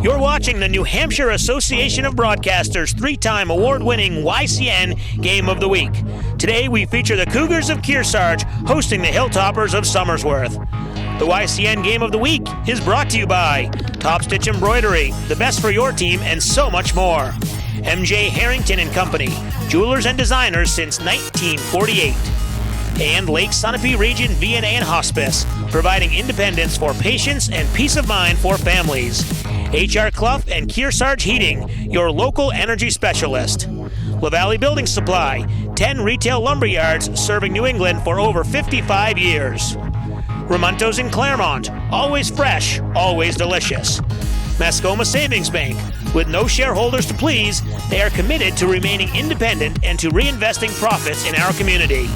You're watching the New Hampshire Association of Broadcasters' three-time award-winning YCN Game of the Week. Today we feature the Cougars of Kearsarge hosting the Hilltoppers of Somersworth. The YCN Game of the Week is brought to you by Top Stitch Embroidery, the best for your team, and so much more. MJ Harrington and Company, jewelers and designers since 1948. And Lake Sunapee Region VNA and Hospice, providing independence for patients and peace of mind for families. H.R. Clough and Kearsarge Heating, your local energy specialist. La Valley Building Supply, 10 retail lumber yards serving New England for over 55 years. Ramontos in Claremont, always fresh, always delicious. Mascoma Savings Bank, with no shareholders to please, they are committed to remaining independent and to reinvesting profits in our community.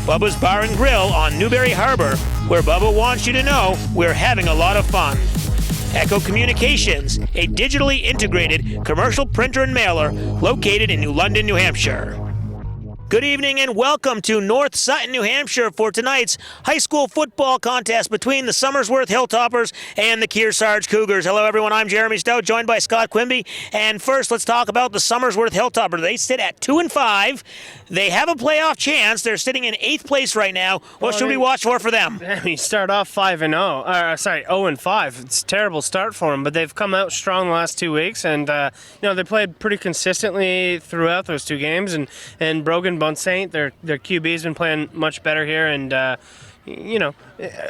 Bubba's Bar and Grill on Newberry Harbor, where Bubba wants you to know we're having a lot of fun. Echo Communications, a digitally integrated commercial printer and mailer located in New London, New Hampshire. Good evening and welcome to North Sutton, New Hampshire for tonight's high school football contest between the Somersworth Hilltoppers and the Kearsarge Cougars. Hello everyone, I'm Jeremy Stout, joined by Scott Quimby. And first, let's talk about the Somersworth Hilltoppers. They sit at 2-5. They have a playoff chance. They're sitting in 8th place right now. What should we watch for them? You start off 0-5. It's a terrible start for them, but they've come out strong the last 2 weeks, and they played pretty consistently throughout those two games. And Brogan Bonsaint, their QB's been playing much better here, and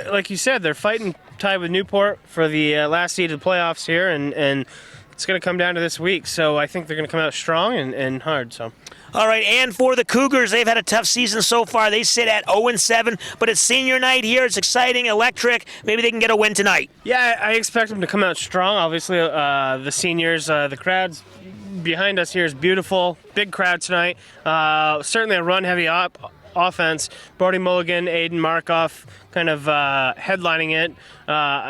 like you said, they're fighting tied with Newport for the last seed of the playoffs here, and it's going to come down to this week. So I think they're going to come out strong and hard. So. All right, and for the Cougars, they've had a tough season so far. They sit at 0-7, but it's senior night here. It's exciting, electric. Maybe they can get a win tonight. Yeah, I expect them to come out strong. Obviously, the seniors, the crowds behind us here is beautiful. Big crowd tonight. Certainly a run-heavy offense. Brody Mulligan, Aiden Markoff kind of headlining it.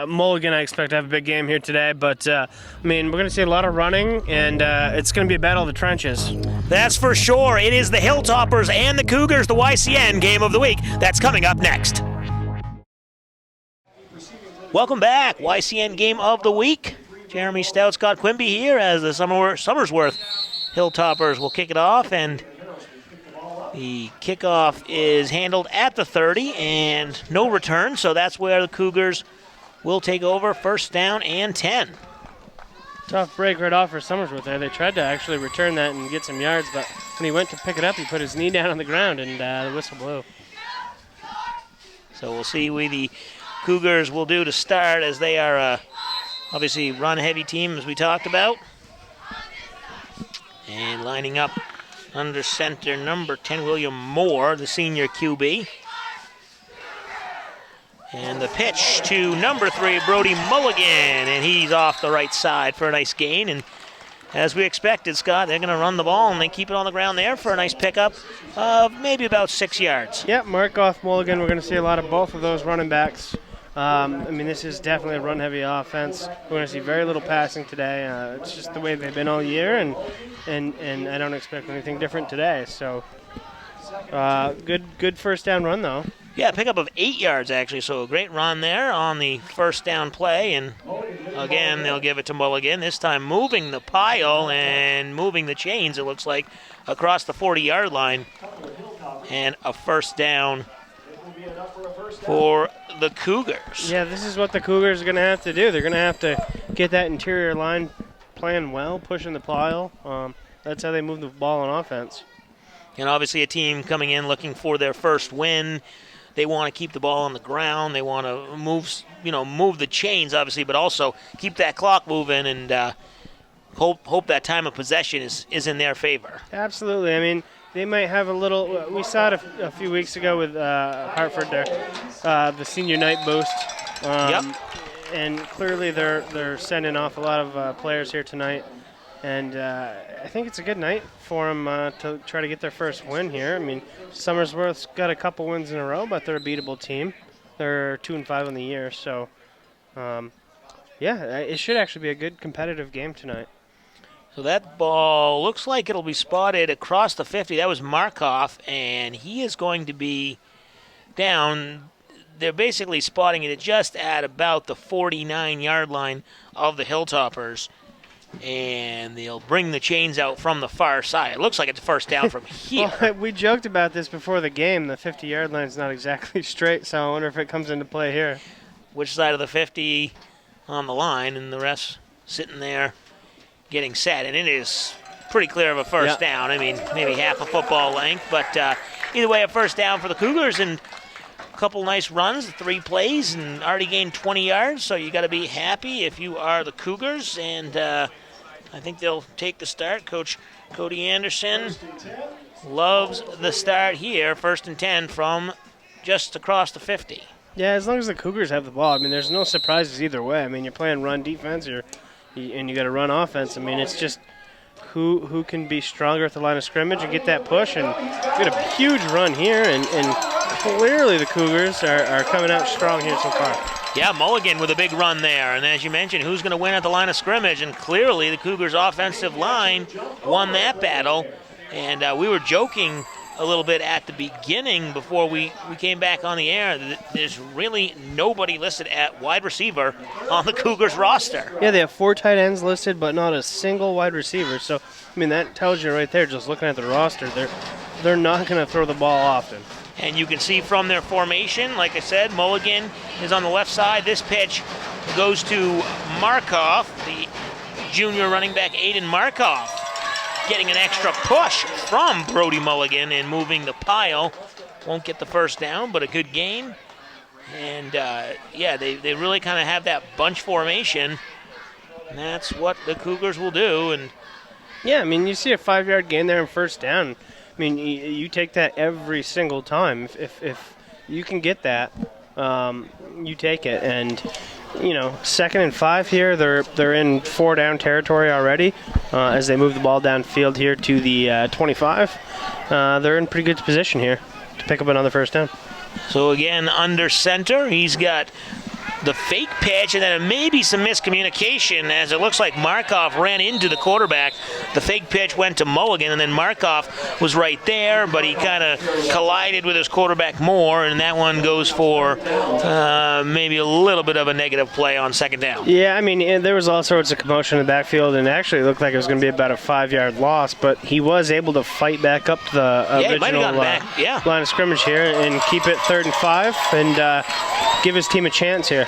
Mulligan, I expect to have a big game here today, but we're going to see a lot of running, and it's going to be a battle of the trenches. That's for sure. It is the Hilltoppers and the Cougars, the YCN Game of the Week. That's coming up next. Welcome back, YCN Game of the Week. Jeremy Stout, Scott Quimby here as the Somersworth Hilltoppers will kick it off, and the kickoff is handled at the 30 and no return, so that's where the Cougars will take over. First down and 10. Tough break right off for Somersworth there. They tried to actually return that and get some yards, but when he went to pick it up, he put his knee down on the ground, and the whistle blew. So we'll see what the Cougars will do to start, as they are obviously run-heavy team, as we talked about. And lining up under center, number 10, William Moore, the senior QB. And the pitch to number 3, Brody Mulligan, and he's off the right side for a nice gain. And as we expected, Scott, they're going to run the ball, and they keep it on the ground there for a nice pickup of maybe about 6 yards. Yep, Markoff, Mulligan, we're going to see a lot of both of those running backs. This is definitely a run-heavy offense. We're going to see very little passing today. It's just the way they've been all year, and I don't expect anything different today. So, good first down run, though. Yeah, pickup of 8 yards, actually, so a great run there on the first down play. And, again, they'll give it to Mulligan, this time moving the pile and moving the chains, it looks like, across the 40-yard line. And a first down for the Cougars. Yeah, this is what the Cougars are going to have to do. They're going to have to get that interior line playing well, pushing the pile. That's how they move the ball on offense. And obviously a team coming in looking for their first win. They want to keep the ball on the ground. They want to move the chains, obviously, but also keep that clock moving and hope that time of possession is in their favor. Absolutely. They might have a little. We saw it a few weeks ago with Hartford there, the senior night boost. Yep. and clearly they're sending off a lot of players here tonight. And I think it's a good night for them to try to get their first win here. I mean, Somersworth's got a couple wins in a row, but they're a beatable team. They're 2-5 on the year, so yeah, it should actually be a good competitive game tonight. So that ball looks like it'll be spotted across the 50. That was Markov, and he is going to be down. They're basically spotting it just at about the 49-yard line of the Hilltoppers. And they'll bring the chains out from the far side. It looks like it's a first down from here. Well, we joked about this before the game. The 50-yard line's not exactly straight, so I wonder if it comes into play here. Which side of the 50 on the line, and the rest sitting there getting set. And it is pretty clear of a first down. I mean, maybe half a football length, but either way, a first down for the Cougars, and a couple nice runs, 3 plays, and already gained 20 yards, so you got to be happy if you are the Cougars, and I think they'll take the start. Coach Cody Anderson loves the start here, 1st and 10 from just across the 50. Yeah, as long as the Cougars have the ball, I mean, there's no surprises either way. I mean, you're playing run defense, and you got to run offense. I mean, it's just who can be stronger at the line of scrimmage and get that push, and get a huge run here, and clearly the Cougars are coming out strong here so far. Yeah, Mulligan with a big run there. And as you mentioned, who's going to win at the line of scrimmage? And clearly the Cougars' offensive line won that battle. And we were joking a little bit at the beginning before we came back on the air. There's really nobody listed at wide receiver on the Cougars roster. Yeah, they have 4 tight ends listed, but not a single wide receiver. So, I mean, that tells you right there, just looking at the roster, they're not going to throw the ball often. And you can see from their formation, like I said, Mulligan is on the left side. This pitch goes to Markov, the junior running back, Aiden Markov, getting an extra push from Brody Mulligan and moving the pile. Won't get the first down, but a good gain. And, yeah, they really kind of have that bunch formation. And that's what the Cougars will do. And yeah, I mean, you see a 5-yard gain there and first down. I mean, you take that every single time. If you can get that, you take it. And, you know, 2nd and 5 here, they're in 4-down territory already as they move the ball downfield here to the 25. They're in pretty good position here to pick up another first down. So, again, under center, he's got the fake pitch, and then maybe some miscommunication as it looks like Markov ran into the quarterback. The fake pitch went to Mulligan, and then Markov was right there, but he kind of collided with his quarterback more, and that one goes for maybe a little bit of a negative play on 2nd down. Yeah, I mean, there was all sorts of commotion in the backfield, and actually it looked like it was going to be about a 5-yard loss, but he was able to fight back up to the original line of scrimmage here and keep it 3rd and 5 and give his team a chance here.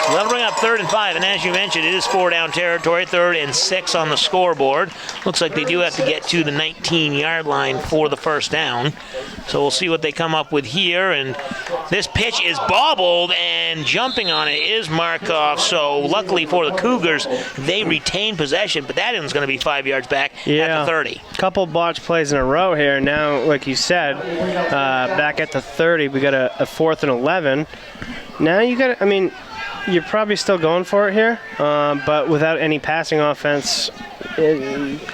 So that'll bring up 3rd and 5, and as you mentioned, it is 4-down territory, 3rd and 6 on the scoreboard. Looks like they do have to get to the 19-yard line for the first down. So we'll see what they come up with here, and this pitch is bobbled, and jumping on it is Markov. So luckily for the Cougars, they retain possession, but that one's going to be 5 yards back at the 30. Couple botch plays in a row here. Now, like you said, back at the 30, we got a 4th and 11. Now you got, I mean, you're probably still going for it here, but without any passing offense,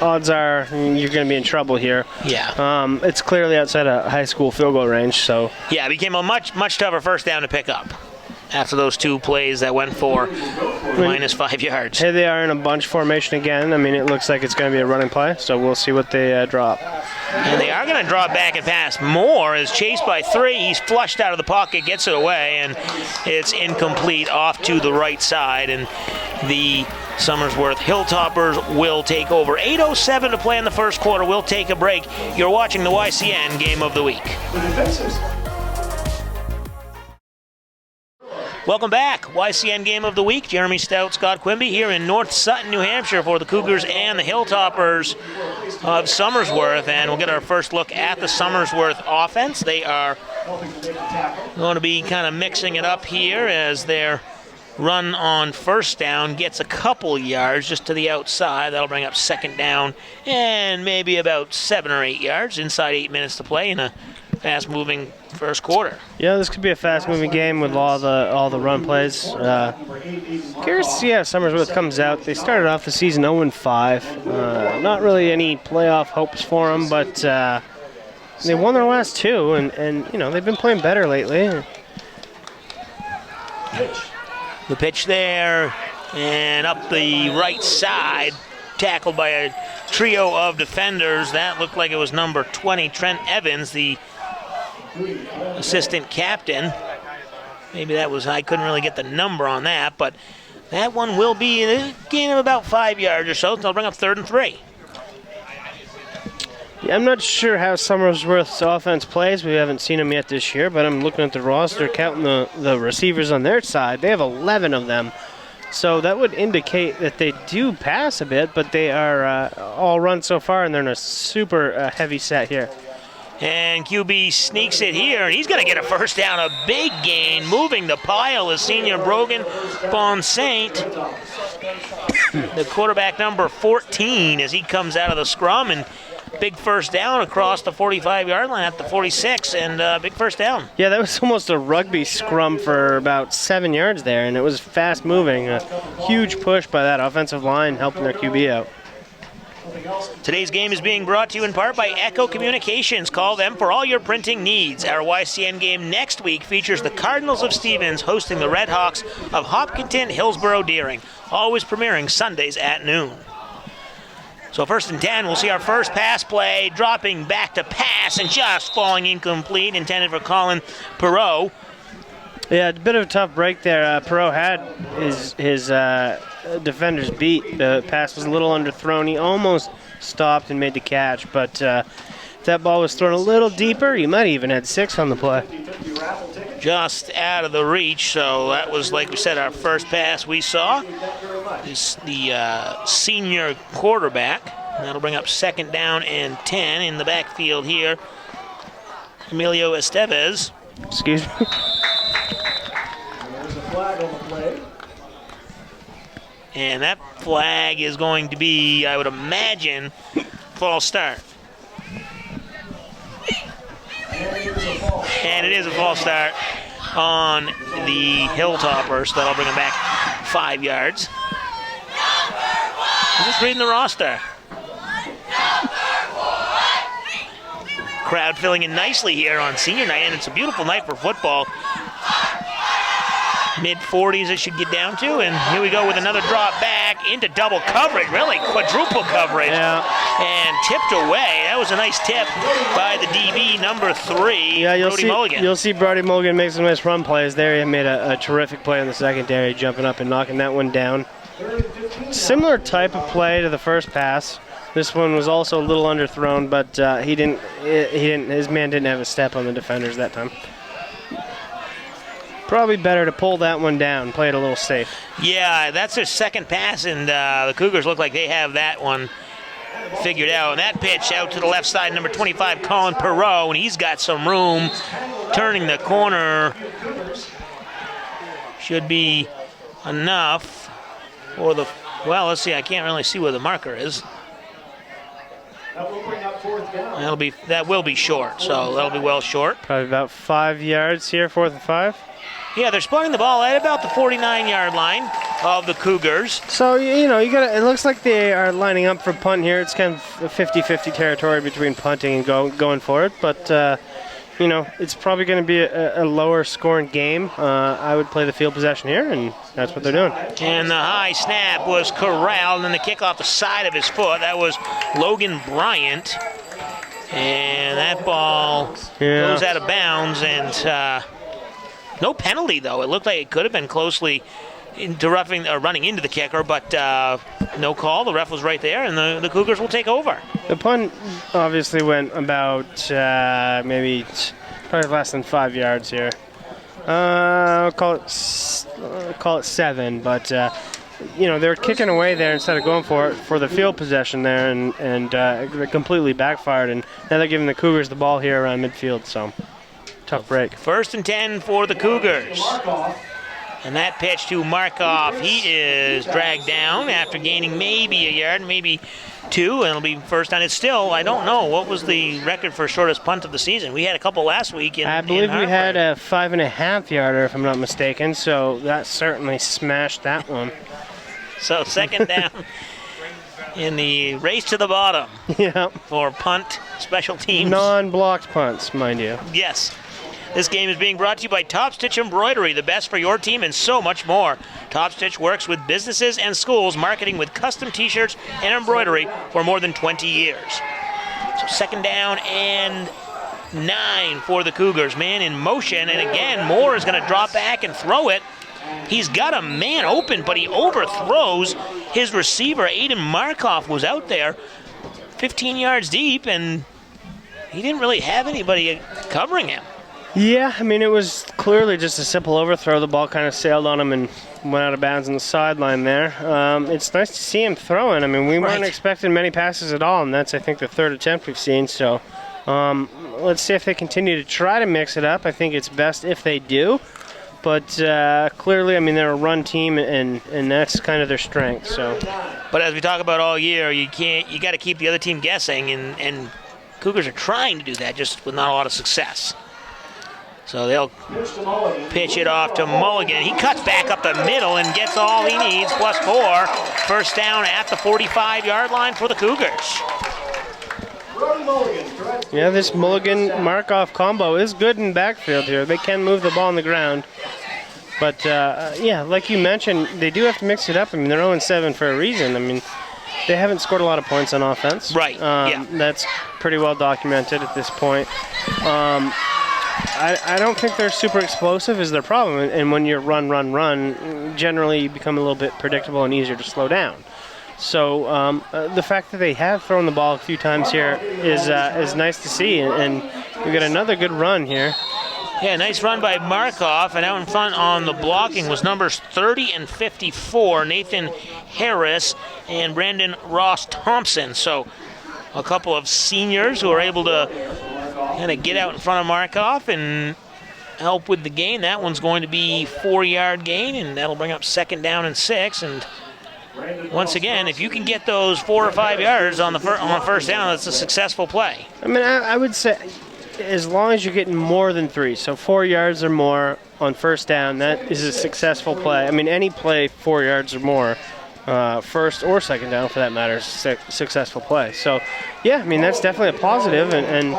odds are you're going to be in trouble here. Yeah. It's clearly outside a high school field goal range, so. Yeah, it became a much tougher first down to pick up after those 2 plays that went for minus 5 yards. Here they are in a bunch formation again. I mean, it looks like it's going to be a running play, so we'll see what they drop. And they are going to draw back and pass. Moore is chased by 3. He's flushed out of the pocket, gets it away, and it's incomplete off to the right side. And the Somersworth Hilltoppers will take over. 8:07 to play in the first quarter. We'll take a break. You're watching the YCN Game of the Week. Welcome back. YCN Game of the Week. Jeremy Stout, Scott Quimby here in North Sutton, New Hampshire for the Cougars and the Hilltoppers of Somersworth. And we'll get our first look at the Somersworth offense. They are going to be kind of mixing it up here as their run on first down gets a couple yards just to the outside. That'll bring up 2nd down and maybe about 7 or 8 yards inside 8 minutes to play in a fast-moving first quarter. Yeah, this could be a fast-moving game with all the run plays. Curious to see how Somersworth comes out. They started off the season 0-5. Not really any playoff hopes for them, but they won their last two, and you know, they've been playing better lately. The pitch there, and up the right side, tackled by a trio of defenders. That looked like it was number 20, Trent Evans, the assistant captain. Maybe that was, I couldn't really get the number on that, but that one will be a gain of about 5 yards or so. They'll bring up 3rd and 3. Yeah, I'm not sure how Somersworth's offense plays. We haven't seen them yet this year, but I'm looking at the roster, counting the receivers on their side. They have 11 of them. So that would indicate that they do pass a bit, but they are all run so far, and they're in a super heavy set here. And QB sneaks it here, and he's going to get a first down, a big gain. Moving the pile is senior Brogan Bonsaint, the quarterback number 14, as he comes out of the scrum, and big first down across the 45-yard line at the 46, and big first down. Yeah, that was almost a rugby scrum for about 7 yards there, and it was fast-moving. A huge push by that offensive line helping their QB out. Today's game is being brought to you in part by Echo Communications. Call them for all your printing needs. Our YCN game next week features the Cardinals of Stevens hosting the Red Hawks of Hopkinton, Hillsborough, Deering. Always premiering Sundays at noon. So 1st and 10, we'll see our first pass play, dropping back to pass and just falling incomplete, intended for Colin Perot. Yeah, a bit of a tough break there. Perot had his defenders beat. The pass was a little underthrown. He almost stopped and made the catch, but if that ball was thrown a little deeper, he might even had 6 on the play. Just out of the reach, so that was, like we said, our first pass we saw. This the senior quarterback. That'll bring up 2nd down and 10 in the backfield here. Emilio Estevez. Excuse me. There's a flag on the play. And that flag is going to be, I would imagine, false start. And it is a false start on the Hilltoppers. So that'll bring them back 5 yards. I'm just reading the roster. Crowd filling in nicely here on senior night, and it's a beautiful night for football. Mid-40s it should get down to, and here we go with another drop back into double coverage, really quadruple coverage, and tipped away. That was a nice tip by the DB, number 3, Brody Mulligan. You'll see Brody Mulligan make some nice run plays there. He made a terrific play in the secondary, jumping up and knocking that one down. Similar type of play to the first pass. This one was also a little underthrown, but his man didn't have a step on the defenders that time. Probably better to pull that one down, play it a little safe. Yeah, that's their second pass, and the Cougars look like they have that one figured out. And that pitch out to the left side, number 25, Colin Perot, and he's got some room. Turning the corner should be enough for the, well, let's see, I can't really see where the marker is. That will bring up 4th down. That will be short, so that'll be well short. Probably about 5 yards here, 4th and 5. Yeah, they're spotting the ball at about the 49-yard line of the Cougars. So, you know, it looks like they are lining up for punt here. It's kind of a 50-50 territory between punting and going for it. But, you know, it's probably going to be a lower scoring game. I would play the field possession here, and that's what they're doing. And the high snap was corralled, and the kick off the side of his foot. That was Logan Bryant. And that ball goes out of bounds, and no penalty, though. It looked like it could have been closely running into the kicker, but no call. The ref was right there, and the Cougars will take over. The punt obviously went about maybe probably less than 5 yards here. I'll call it 7, but you know, they're kicking away there instead of going for the field possession there, and it completely backfired. And now they're giving the Cougars the ball here around midfield. So tough break. 1st and 10 for the Cougars. And that pitch to Markov, he is dragged down after gaining maybe a yard, maybe two, and it'll be first down. It's still, I don't know, what was the record for shortest punt of the season? We had a couple last week in I believe in we had Hartford. a 5.5 yarder, if I'm not mistaken, so that certainly smashed that one. So second down in the race to the bottom Yeah. for punt special teams. Non-blocked punts, mind you. Yes. This game is being brought to you by Top Stitch Embroidery, the best for your team and so much more. Top Stitch works with businesses and schools, marketing with custom t-shirts and embroidery for more than 20 years. So second down and 9 for the Cougars. Man in motion, and again, Moore is going to drop back and throw it. He's got a man open, but he overthrows his receiver. Aiden Markov was out there 15 yards deep, and he didn't really have anybody covering him. Yeah, I mean, it was clearly just a simple overthrow. The ball kind of sailed on him and went out of bounds on the sideline there. It's nice to see him throwing. I mean, we weren't expecting many passes at all, and that's, I think, the third attempt we've seen. So let's see if they continue to try to mix it up. I think it's best if they do. But clearly, I mean, they're a run team, and that's kind of their strength. So, but as we talk about all year, you got to keep the other team guessing, and Cougars are trying to do that, just with not a lot of success. So they'll pitch it off to Mulligan. He cuts back up the middle and gets all he needs, +4. First down at the 45-yard line for the Cougars. Yeah, this Mulligan-Markov combo is good in backfield here. They can move the ball on the ground. But, yeah, like you mentioned, they do have to mix it up. I mean, they're 0-7 for a reason. I mean, they haven't scored a lot of points on offense. Right, yeah. That's pretty well documented at this point. I don't think they're super explosive is their problem. And when you're run, generally you become a little bit predictable and easier to slow down. So the fact that they have thrown the ball a few times here is nice to see. And we got another good run here. Yeah, nice run by Markov, and out in front on the blocking was numbers 30 and 54, Nathan Harris and Brandon Ross Thompson. So a couple of seniors who are able to kind of get out in front of Markov and help with the gain. That one's going to be 4-yard gain, and that'll bring up second down and 6. And once again, if you can get those 4 or 5 yards on first down, that's a successful play. I mean, I would say as long as you're getting more than 3, so 4 yards or more on first down, that is a successful play. I mean, any play 4 yards or more, first or second down for that matter, is a successful play. So, yeah, I mean, that's definitely a positive, and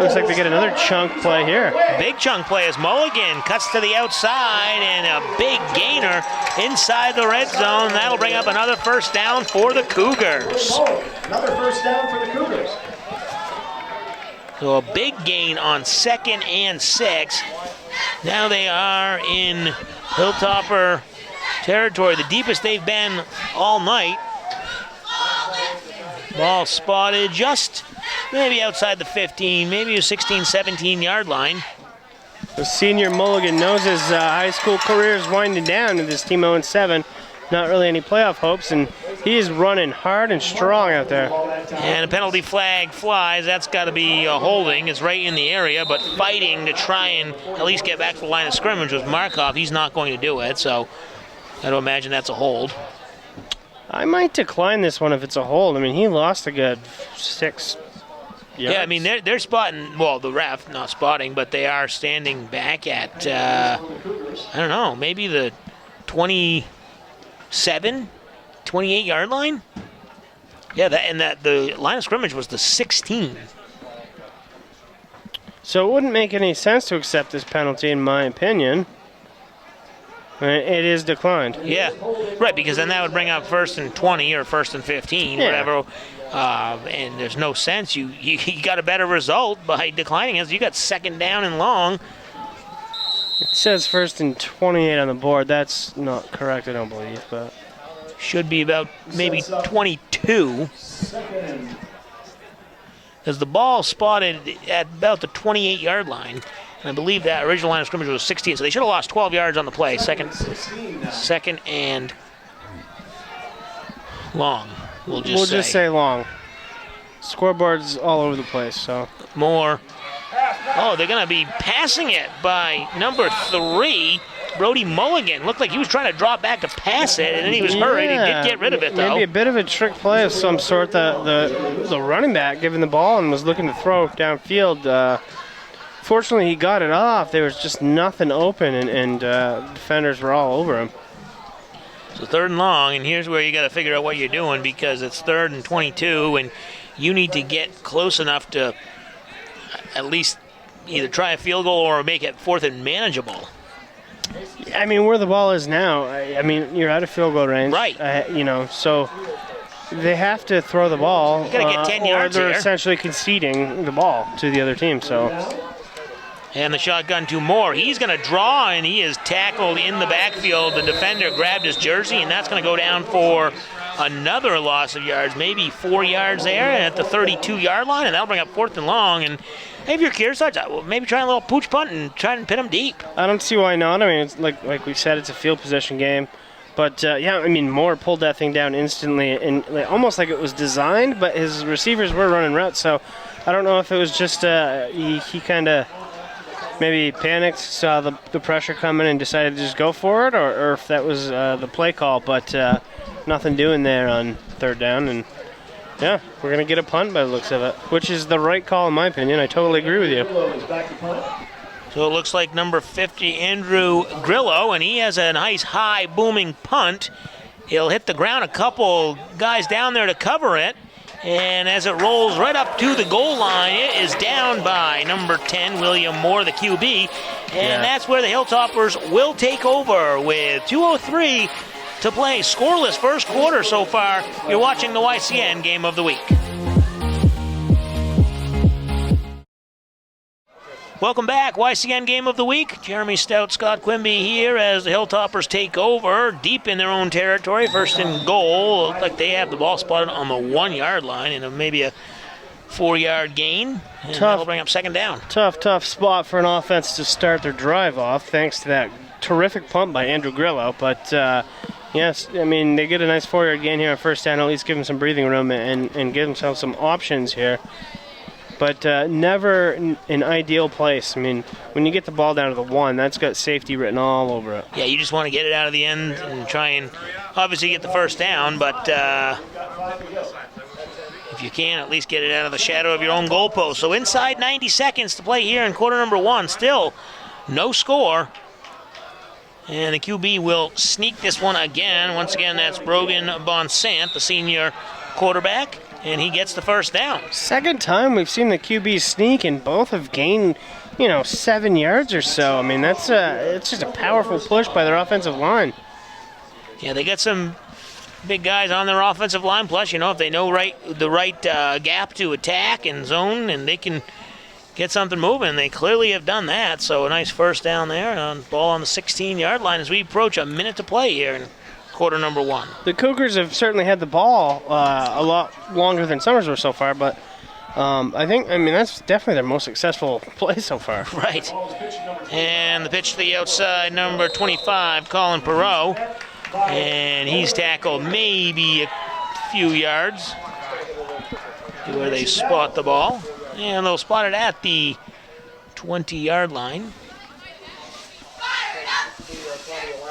looks like they get another chunk play here. Big chunk play as Mulligan cuts to the outside, and a big gainer inside the red zone. That'll bring up another first down for the Cougars. Another first down for the Cougars. So a big gain on second and 6. Now they are in Hilltopper territory, the deepest they've been all night. Ball spotted just maybe outside the 15, maybe a 16, 17-yard line. The senior Mulligan knows his high school career is winding down with this team 0-7. Not really any playoff hopes, and he is running hard and strong out there. And a penalty flag flies. That's got to be a holding. It's right in the area, but fighting to try and at least get back to the line of scrimmage with Markov. He's not going to do it, so I don't imagine that's a hold. I might decline this one if it's a hold. I mean, he lost a good 6 yards. Yeah, I mean, they're spotting, well, the ref, not spotting, but they are standing back at, I don't know, maybe the 27, 28-yard line? Yeah, the line of scrimmage was the 16. So it wouldn't make any sense to accept this penalty, in my opinion. It is declined. Yeah, right, because then that would bring up 1st and 20 or 1st and 15, whatever. And there's no sense. You got a better result by declining it. You got second down and long. It says 1st and 28 on the board. That's not correct, I don't believe, but should be about maybe 22. Because the ball spotted at about the 28-yard line. And I believe that original line of scrimmage was 16, so they should have lost 12 yards on the play. Second and long. We'll just say long. Scoreboard's all over the place, so. More. Oh, they're going to be passing it by number 3, Brody Mulligan. Looked like he was trying to drop back to pass it, and then he was hurried. He did get rid of it, though. Maybe a bit of a trick play of some sort. The running back given the ball and was looking to throw downfield. Fortunately, he got it off. There was just nothing open, and defenders were all over him. So 3rd and long, and here's where you got to figure out what you're doing, because it's 3rd and 22, and you need to get close enough to at least either try a field goal or make it 4th and manageable. I mean, where the ball is now, I mean, you're out of field goal range. Right. So they have to throw the ball. You got to get 10 yards or they're here. essentially conceding the ball to the other team. So. And the shotgun to Moore. He's going to draw, and he is tackled in the backfield. The defender grabbed his jersey, and that's going to go down for another loss of yards, maybe 4 yards there at the 32-yard line, and that'll bring up 4th and long. And if you're Kearsarge, maybe try a little pooch punt and try and pin them deep. I don't see why not. I mean, it's like we said, it's a field possession game. But, Moore pulled that thing down instantly, and almost like it was designed, but his receivers were running routes. So I don't know if it was just he kind of maybe panicked, saw the pressure coming, and decided to just go for it, or if that was the play call. But nothing doing there on 3rd down. And, yeah, we're going to get a punt by the looks of it, which is the right call in my opinion. I totally agree with you. So it looks like number 50, Andrew Grillo, and he has a nice high booming punt. He'll hit the ground, a couple guys down there to cover it. And as it rolls right up to the goal line, it is down by number 10, William Moore, the QB. And that's where the Hilltoppers will take over with 2:03 to play. Scoreless first quarter so far. You're watching the YCN Game of the Week. Welcome back, YCN Game of the Week. Jeremy Stout, Scott Quimby here as the Hilltoppers take over deep in their own territory. 1st and goal. Looks like they have the ball spotted on the 1-yard line and maybe a 4-yard gain. And that'll bring up 2nd down. Tough spot for an offense to start their drive off, thanks to that terrific punt by Andrew Grillo. But, yes, I mean, they get a nice 4-yard gain here on 1st down, at least give them some breathing room and give themselves some options here. But never an ideal place. I mean, when you get the ball down to the 1, that's got safety written all over it. Yeah, you just want to get it out of the end and try and obviously get the 1st down, but if you can, at least get it out of the shadow of your own goalpost. So inside 90 seconds to play here in quarter number 1. Still no score. And the QB will sneak this one again. Once again, that's Brogan Bonsant, the senior quarterback. And he gets the 1st down. 2nd time we've seen the QB sneak, and both have gained, 7 yards or so. I mean, it's just a powerful push by their offensive line. Yeah, they got some big guys on their offensive line. Plus, if they know the right gap to attack and zone, and they can get something moving. They clearly have done that. So a nice 1st down there, and ball on the 16-yard line as we approach a minute to play here in quarter number 1. The Cougars have certainly had the ball a lot longer than Somersworth so far, but that's definitely their most successful play so far. Right. And the pitch to the outside, number 25, Colin Perot. And he's tackled maybe a few yards to where they spot the ball. And they'll spot it at the 20-yard line.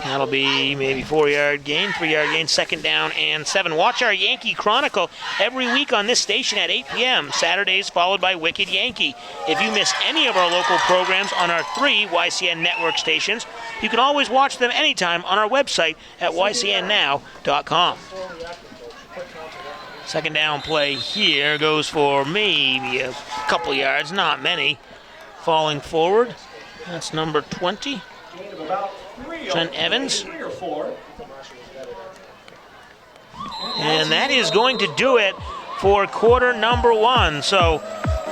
That'll be maybe 4-yard gain, 3-yard gain, 2nd down and 7. Watch our Yankee Chronicle every week on this station at 8 p.m. Saturdays followed by Wicked Yankee. If you miss any of our local programs on our 3 YCN network stations, you can always watch them anytime on our website at ycnnow.com. 2nd down play here goes for maybe a couple yards, not many. Falling forward, that's number 20. Trent Evans. And that is going to do it for quarter number 1. So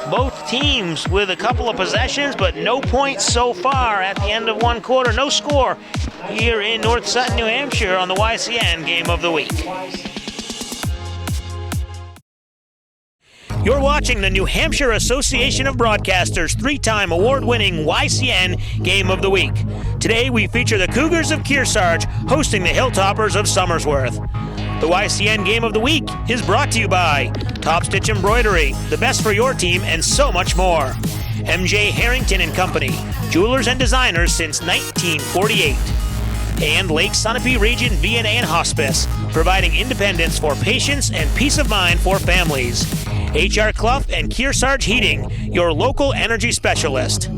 both teams with a couple of possessions, but no points so far at the end of 1 quarter. No score here in North Sutton, New Hampshire on the YCN Game of the Week. You're watching the New Hampshire Association of Broadcasters 3-time award-winning YCN Game of the Week. Today we feature the Cougars of Kearsarge hosting the Hilltoppers of Somersworth. The YCN Game of the Week is brought to you by Top Stitch Embroidery, the best for your team, and so much more. MJ Harrington and Company, jewelers and designers since 1948. And Lake Sunapee Region VNA and Hospice, providing independence for patients and peace of mind for families. HR Clough and Kearsarge Heating, your local energy specialist.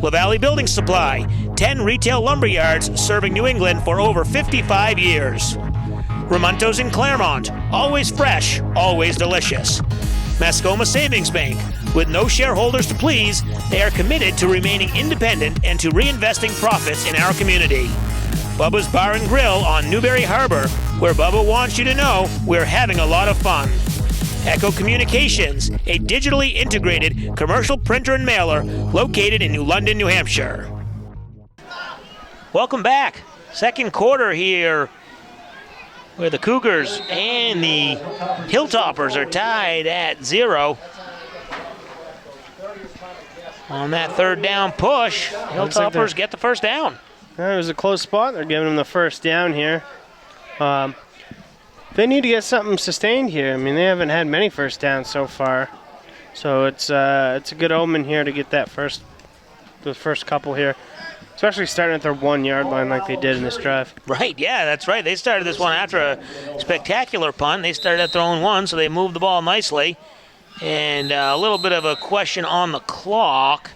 La Valley Building Supply, 10 retail lumber yards serving New England for over 55 years. Ramontos in Claremont, always fresh, always delicious. Mascoma Savings Bank, with no shareholders to please, they are committed to remaining independent and to reinvesting profits in our community. Bubba's Bar and Grill on Newberry Harbor, where Bubba wants you to know we're having a lot of fun. Echo Communications, a digitally integrated commercial printer and mailer located in New London, New Hampshire. Welcome back. Second quarter here, where the Cougars and the Hilltoppers are tied at 0. On that third down push, Hilltoppers get the first down. It was a close spot. They're giving them the first down here. They need to get something sustained here. I mean, they haven't had many first downs so far. So it's a good omen here to get the first couple here. Especially starting at their 1 yard line like they did in this drive. Right, yeah, that's right. They started this one after a spectacular punt. They started at their own 1, so they moved the ball nicely. And a little bit of a question on the clock.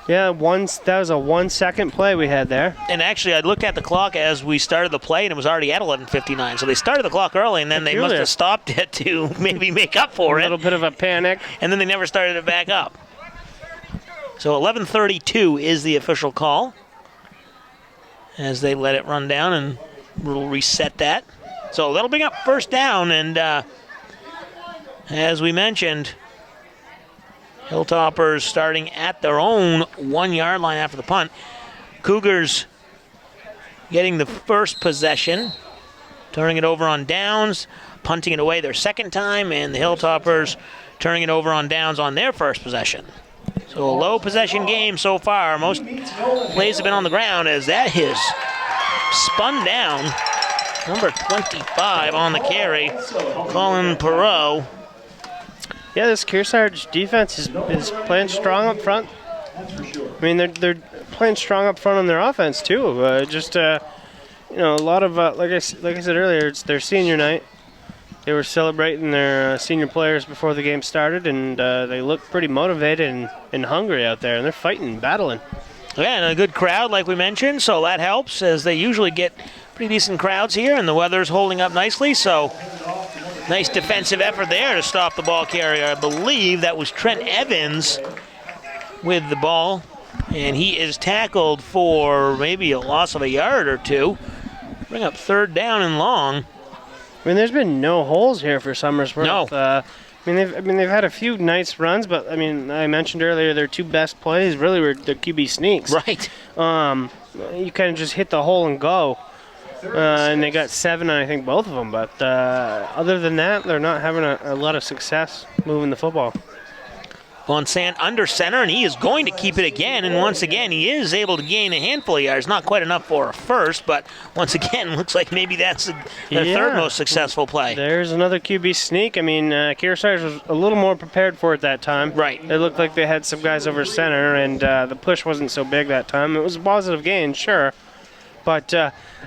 Yeah, that was a 1 second play we had there. And actually, I looked at the clock as we started the play, and it was already at 11:59. So they started the clock early, and then they must have stopped it to maybe make up for it. A little bit of a panic. And then they never started it back up. So 11:32 is the official call as they let it run down, and we'll reset that. So that'll bring up first down, and as we mentioned, Hilltoppers starting at their own 1 yard line after the punt. Cougars getting the first possession, turning it over on downs, punting it away their second time, and the Hilltoppers turning it over on downs on their first possession. So a low possession game so far. Most plays have been on the ground as that is spun down. Number 25 on the carry, Colin Perot. Yeah, this Kearsarge defense is playing strong up front. I mean, they're playing strong up front on their offense too. A lot of like I said earlier, it's their senior night. They were celebrating their senior players before the game started, and they look pretty motivated and hungry out there, and they're fighting, battling. Yeah, and a good crowd, like we mentioned, so that helps, as they usually get pretty decent crowds here, and the weather's holding up nicely, so nice defensive effort there to stop the ball carrier. I believe that was Trent Evans with the ball, and he is tackled for maybe a loss of a yard or two. Bring up third down and long. I mean, there's been no holes here for Somersworth. No. They've had a few nice runs, but I mean, I mentioned earlier their two best plays really were the QB sneaks. Right. You kind of just hit the hole and go, and they got 7 on I think both of them. But other than that, they're not having a lot of success moving the football. On under center, and he is going to keep it again. And once again, he is able to gain a handful of yards. Not quite enough for a first, but once again, looks like maybe that's their third most successful play. There's another QB sneak. I mean, Kearsarge was a little more prepared for it that time. Right. It looked like they had some guys over center, and the push wasn't so big that time. It was a positive gain, sure. But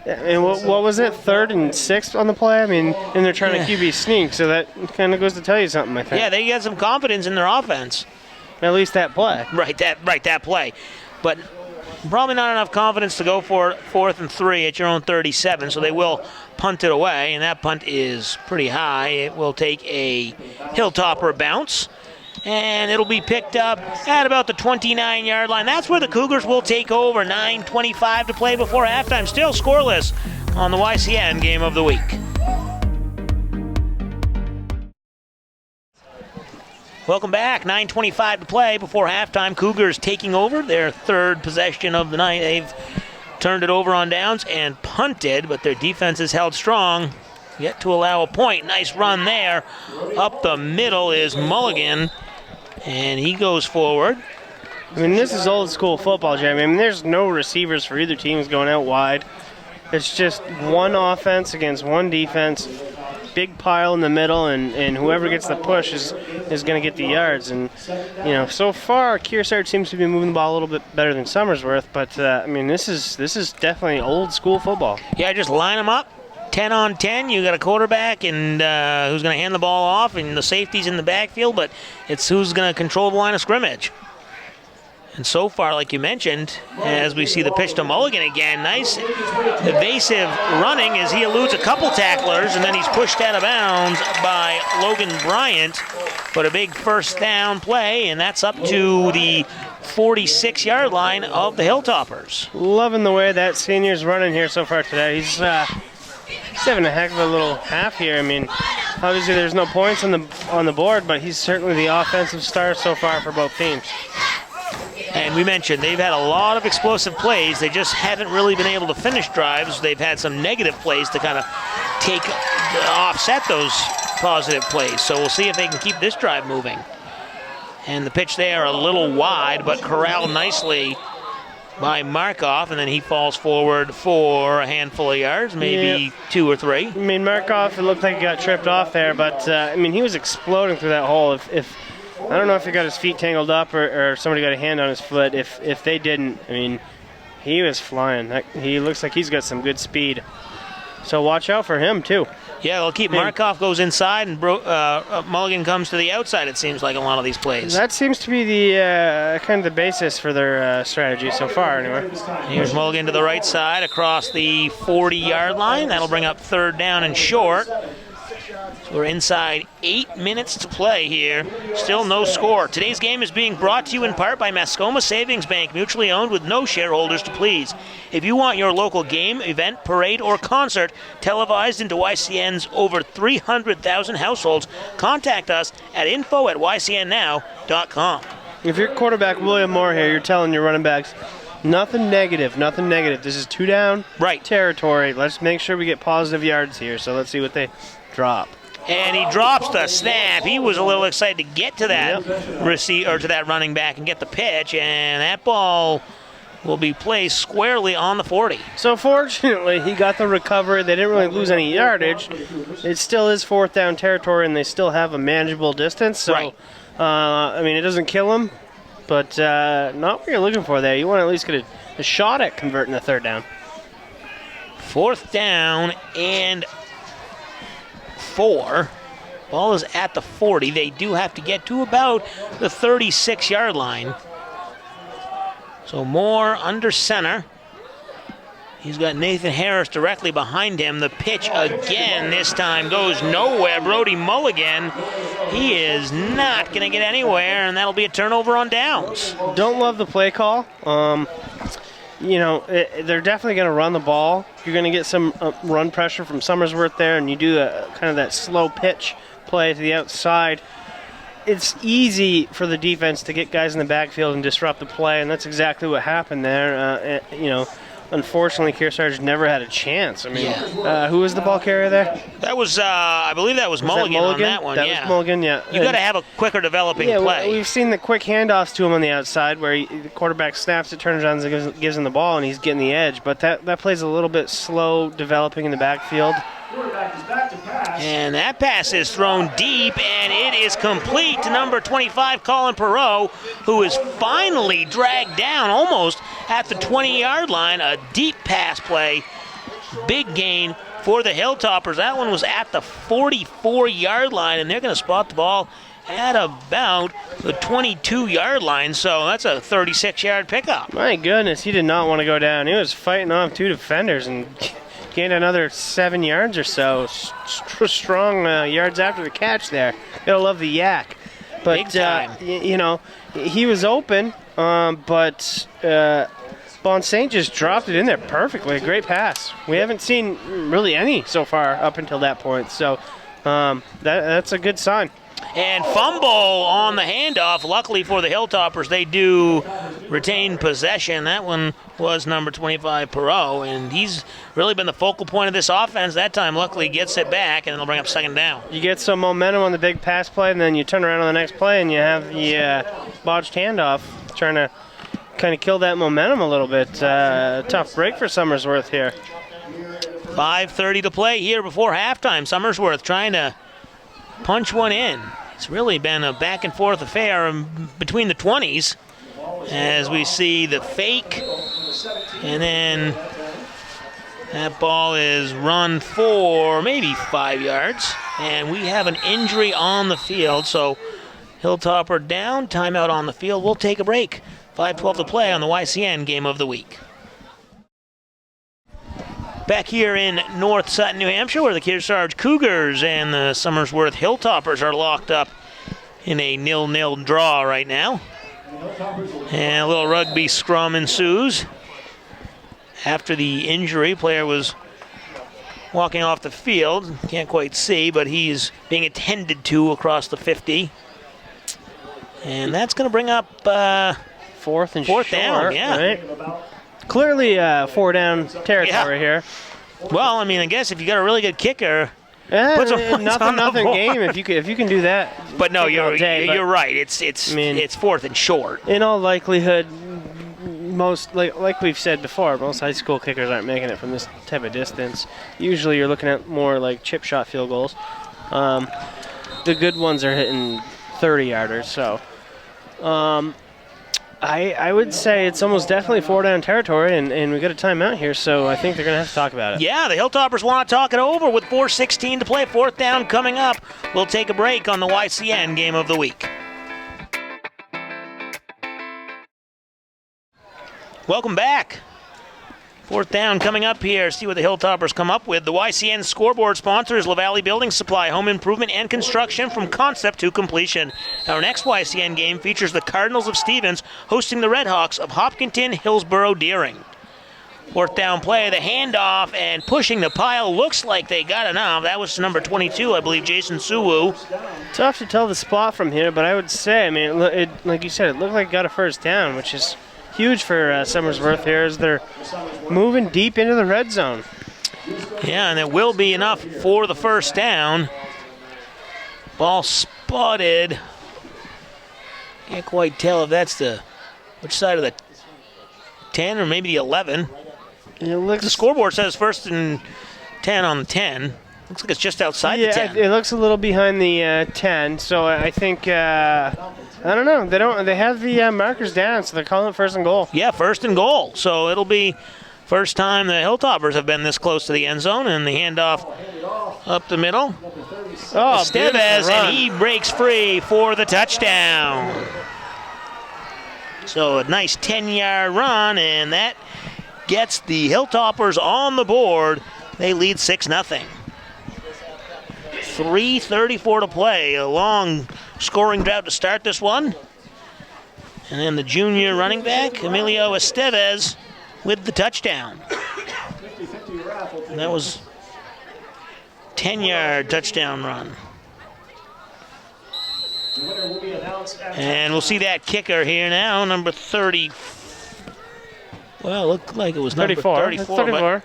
and what was it, 3rd and 6 on the play? I mean, and they're trying to QB sneak, so that kind of goes to tell you something, I think. Yeah, they got some confidence in their offense. At least that play. Right, that play. But probably not enough confidence to go for 4th and 3 at your own 37, so they will punt it away, and that punt is pretty high. It will take a Hilltopper bounce, and it'll be picked up at about the 29-yard line. That's where the Cougars will take over. 9:25 to play before halftime. Still scoreless on the YCN Game of the Week. Welcome back. 9:25 to play before halftime. Cougars taking over their 3rd possession of the night. They've turned it over on downs and punted, but their defense is held strong. Yet to allow a point. Nice run there. Up the middle is Mulligan, and he goes forward. I mean, this is old school football, Jeremy. I mean, there's no receivers for either team going out wide. It's just one offense against one defense. big pile in the middle, and whoever gets the push is going to get the yards. And so far Kearsarge seems to be moving the ball a little bit better than Somersworth, but I mean, this is definitely old school football. Yeah, just line them up. 10 on 10, you got a quarterback and who's going to hand the ball off, and the safety's in the backfield, but it's who's going to control the line of scrimmage. And so far, like you mentioned, as we see the pitch to Mulligan again, nice evasive running as he eludes a couple tacklers, and then he's pushed out of bounds by Logan Bryant. But a big first down play, and that's up to the 46-yard line of the Hilltoppers. Loving the way that senior's running here so far today. He's having a heck of a little half here. I mean, obviously there's no points on the board, but he's certainly the offensive star so far for both teams. And we mentioned they've had a lot of explosive plays. They just haven't really been able to finish drives. They've had some negative plays to kind of offset those positive plays. So we'll see if they can keep this drive moving. And the pitch there a little wide, but corralled nicely by Markoff, and then he falls forward for a handful of yards, maybe 2 or 3. I mean, Markoff, it looked like he got tripped off there, but I mean, he was exploding through that hole. If I don't know if he got his feet tangled up or somebody got a hand on his foot. If they didn't, I mean, he was flying. He looks like he's got some good speed. So watch out for him, too. Yeah, they'll keep Markoff goes inside, and Mulligan comes to the outside, it seems like, a lot of these plays. That seems to be the kind of the basis for their strategy so far, anyway. Here's Mulligan to the right side across the 40-yard line. That'll bring up 3rd down and short. So we're inside 8 minutes to play here. Still no score. Today's game is being brought to you in part by Mascoma Savings Bank, mutually owned with no shareholders to please. If you want your local game, event, parade, or concert televised into YCN's over 300,000 households, contact us at info@ycnnow.com. If you're quarterback William Moore here, you're telling your running backs, nothing negative. This is 2 down territory. Let's make sure we get positive yards here. So let's see what they drop. And he drops the snap. He was a little excited to get to that to that running back and get the pitch, and that ball will be placed squarely on the 40. So fortunately, he got the recovery. They didn't really lose any yardage. It still is 4th down territory, and they still have a manageable distance. So, I mean, it doesn't kill them, but not what you're looking for there. You want to at least get a shot at converting the 3rd down. 4th down and 4. Ball is at the 40. They do have to get to about the 36-yard line. So Moore under center. He's got Nathan Harris directly behind him. The pitch again this time goes nowhere. Brody Mulligan, he is not going to get anywhere, and that'll be a turnover on downs. Don't love the play call. They're definitely going to run the ball. You're going to get some run pressure from Somersworth there, and you do kind of that slow pitch play to the outside. It's easy for the defense to get guys in the backfield and disrupt the play, and that's exactly what happened there. Unfortunately, Kearsarge never had a chance. I mean, who was the ball carrier there? That was, I believe that was Mulligan on that one. That was Mulligan, yeah. You got to have a quicker developing play. We've seen the quick handoffs to him on the outside where the quarterback snaps it, turns around, and gives him the ball, and he's getting the edge. But that play's a little bit slow developing in the backfield. And that pass is thrown deep, and it is complete to number 25, Colin Perot, who is finally dragged down almost at the 20-yard line. A deep pass play. Big gain for the Hilltoppers. That one was at the 44-yard line, and they're going to spot the ball at about the 22-yard line, so that's a 36-yard pickup. My goodness, he did not want to go down. He was fighting off 2 defenders and gained another 7 yards or so. Strong yards after the catch there. Gotta love the yak. But, big time. He was open, but Bonsaint just dropped it in there perfectly. A great pass. We haven't seen really any so far up until that point, so that's a good sign. And fumble on the handoff. Luckily for the Hilltoppers, they do retain possession. That one was number 25, Perot, and he's really been the focal point of this offense. That time, luckily, gets it back, and it'll bring up 2nd down. You get some momentum on the big pass play, and then you turn around on the next play, and you have the botched handoff, trying to kind of kill that momentum a little bit. Tough break for Somersworth here. 5:30 to play here before halftime. Somersworth trying to punch one in. It's really been a back-and-forth affair between the 20s as we see the fake, and then that ball is run for maybe 5 yards, and we have an injury on the field, so Hilltopper down, timeout on the field. We'll take a break. 5:12 to play on the YCN Game of the Week. Back here in North Sutton, New Hampshire, where the Kearsarge Cougars and the Somersworth Hilltoppers are locked up in a 0-0 draw right now. And a little rugby scrum ensues. After the injury, player was walking off the field. Can't quite see, but he's being attended to across the 50. And that's going to bring up fourth down, yeah. Right? Clearly 4-down territory here. Well, I mean, I guess if you got a really good kicker, nothing game if you can do that. But no, you're right. It's fourth and short. In all likelihood, most like we've said before, most high school kickers aren't making it from this type of distance. Usually, you're looking at more like chip shot field goals. The good ones are hitting 30-yarders. So, I would say it's almost definitely 4-down territory, and we got a timeout here, so I think they're going to have to talk about it. Yeah, the Hilltoppers want to talk it over with 4:16 to play. 4th down coming up. We'll take a break on the YCN Game of the Week. Welcome back. 4th down coming up here. See what the Hilltoppers come up with. The YCN scoreboard sponsor is LaValley Building Supply, home improvement and construction from concept to completion. Our next YCN game features the Cardinals of Stevens hosting the Redhawks of Hopkinton, Hillsborough, Deering. 4th down play, the handoff, and pushing the pile. Looks like they got enough. That was number 22, I believe, Jason Suwu. Tough to tell the spot from here, but I would say, I mean, it like you said, it looked like it got a first down, which is huge for Somersworth here as they're moving deep into the red zone. Yeah, and it will be enough for the first down. Ball spotted. Can't quite tell if that's which side of the 10 or maybe the 11. The scoreboard says 1st and 10 on the 10. Looks like it's just outside the 10. It looks a little behind the 10, so I think I don't know. They have the markers down, so they're calling it 1st and goal. Yeah, 1st and goal. So it'll be first time the Hilltoppers have been this close to the end zone, and the handoff up the middle. Estevez, and he breaks free for the touchdown. So a nice 10-yard run, and that gets the Hilltoppers on the board. They lead 6-0. 3:34 to play. A long scoring drought to start this one. And then the junior running back, Emilio Estevez, with the touchdown. And that was 10-yard touchdown run. And we'll see that kicker here now, number 30. Well, it looked like it was number 34. But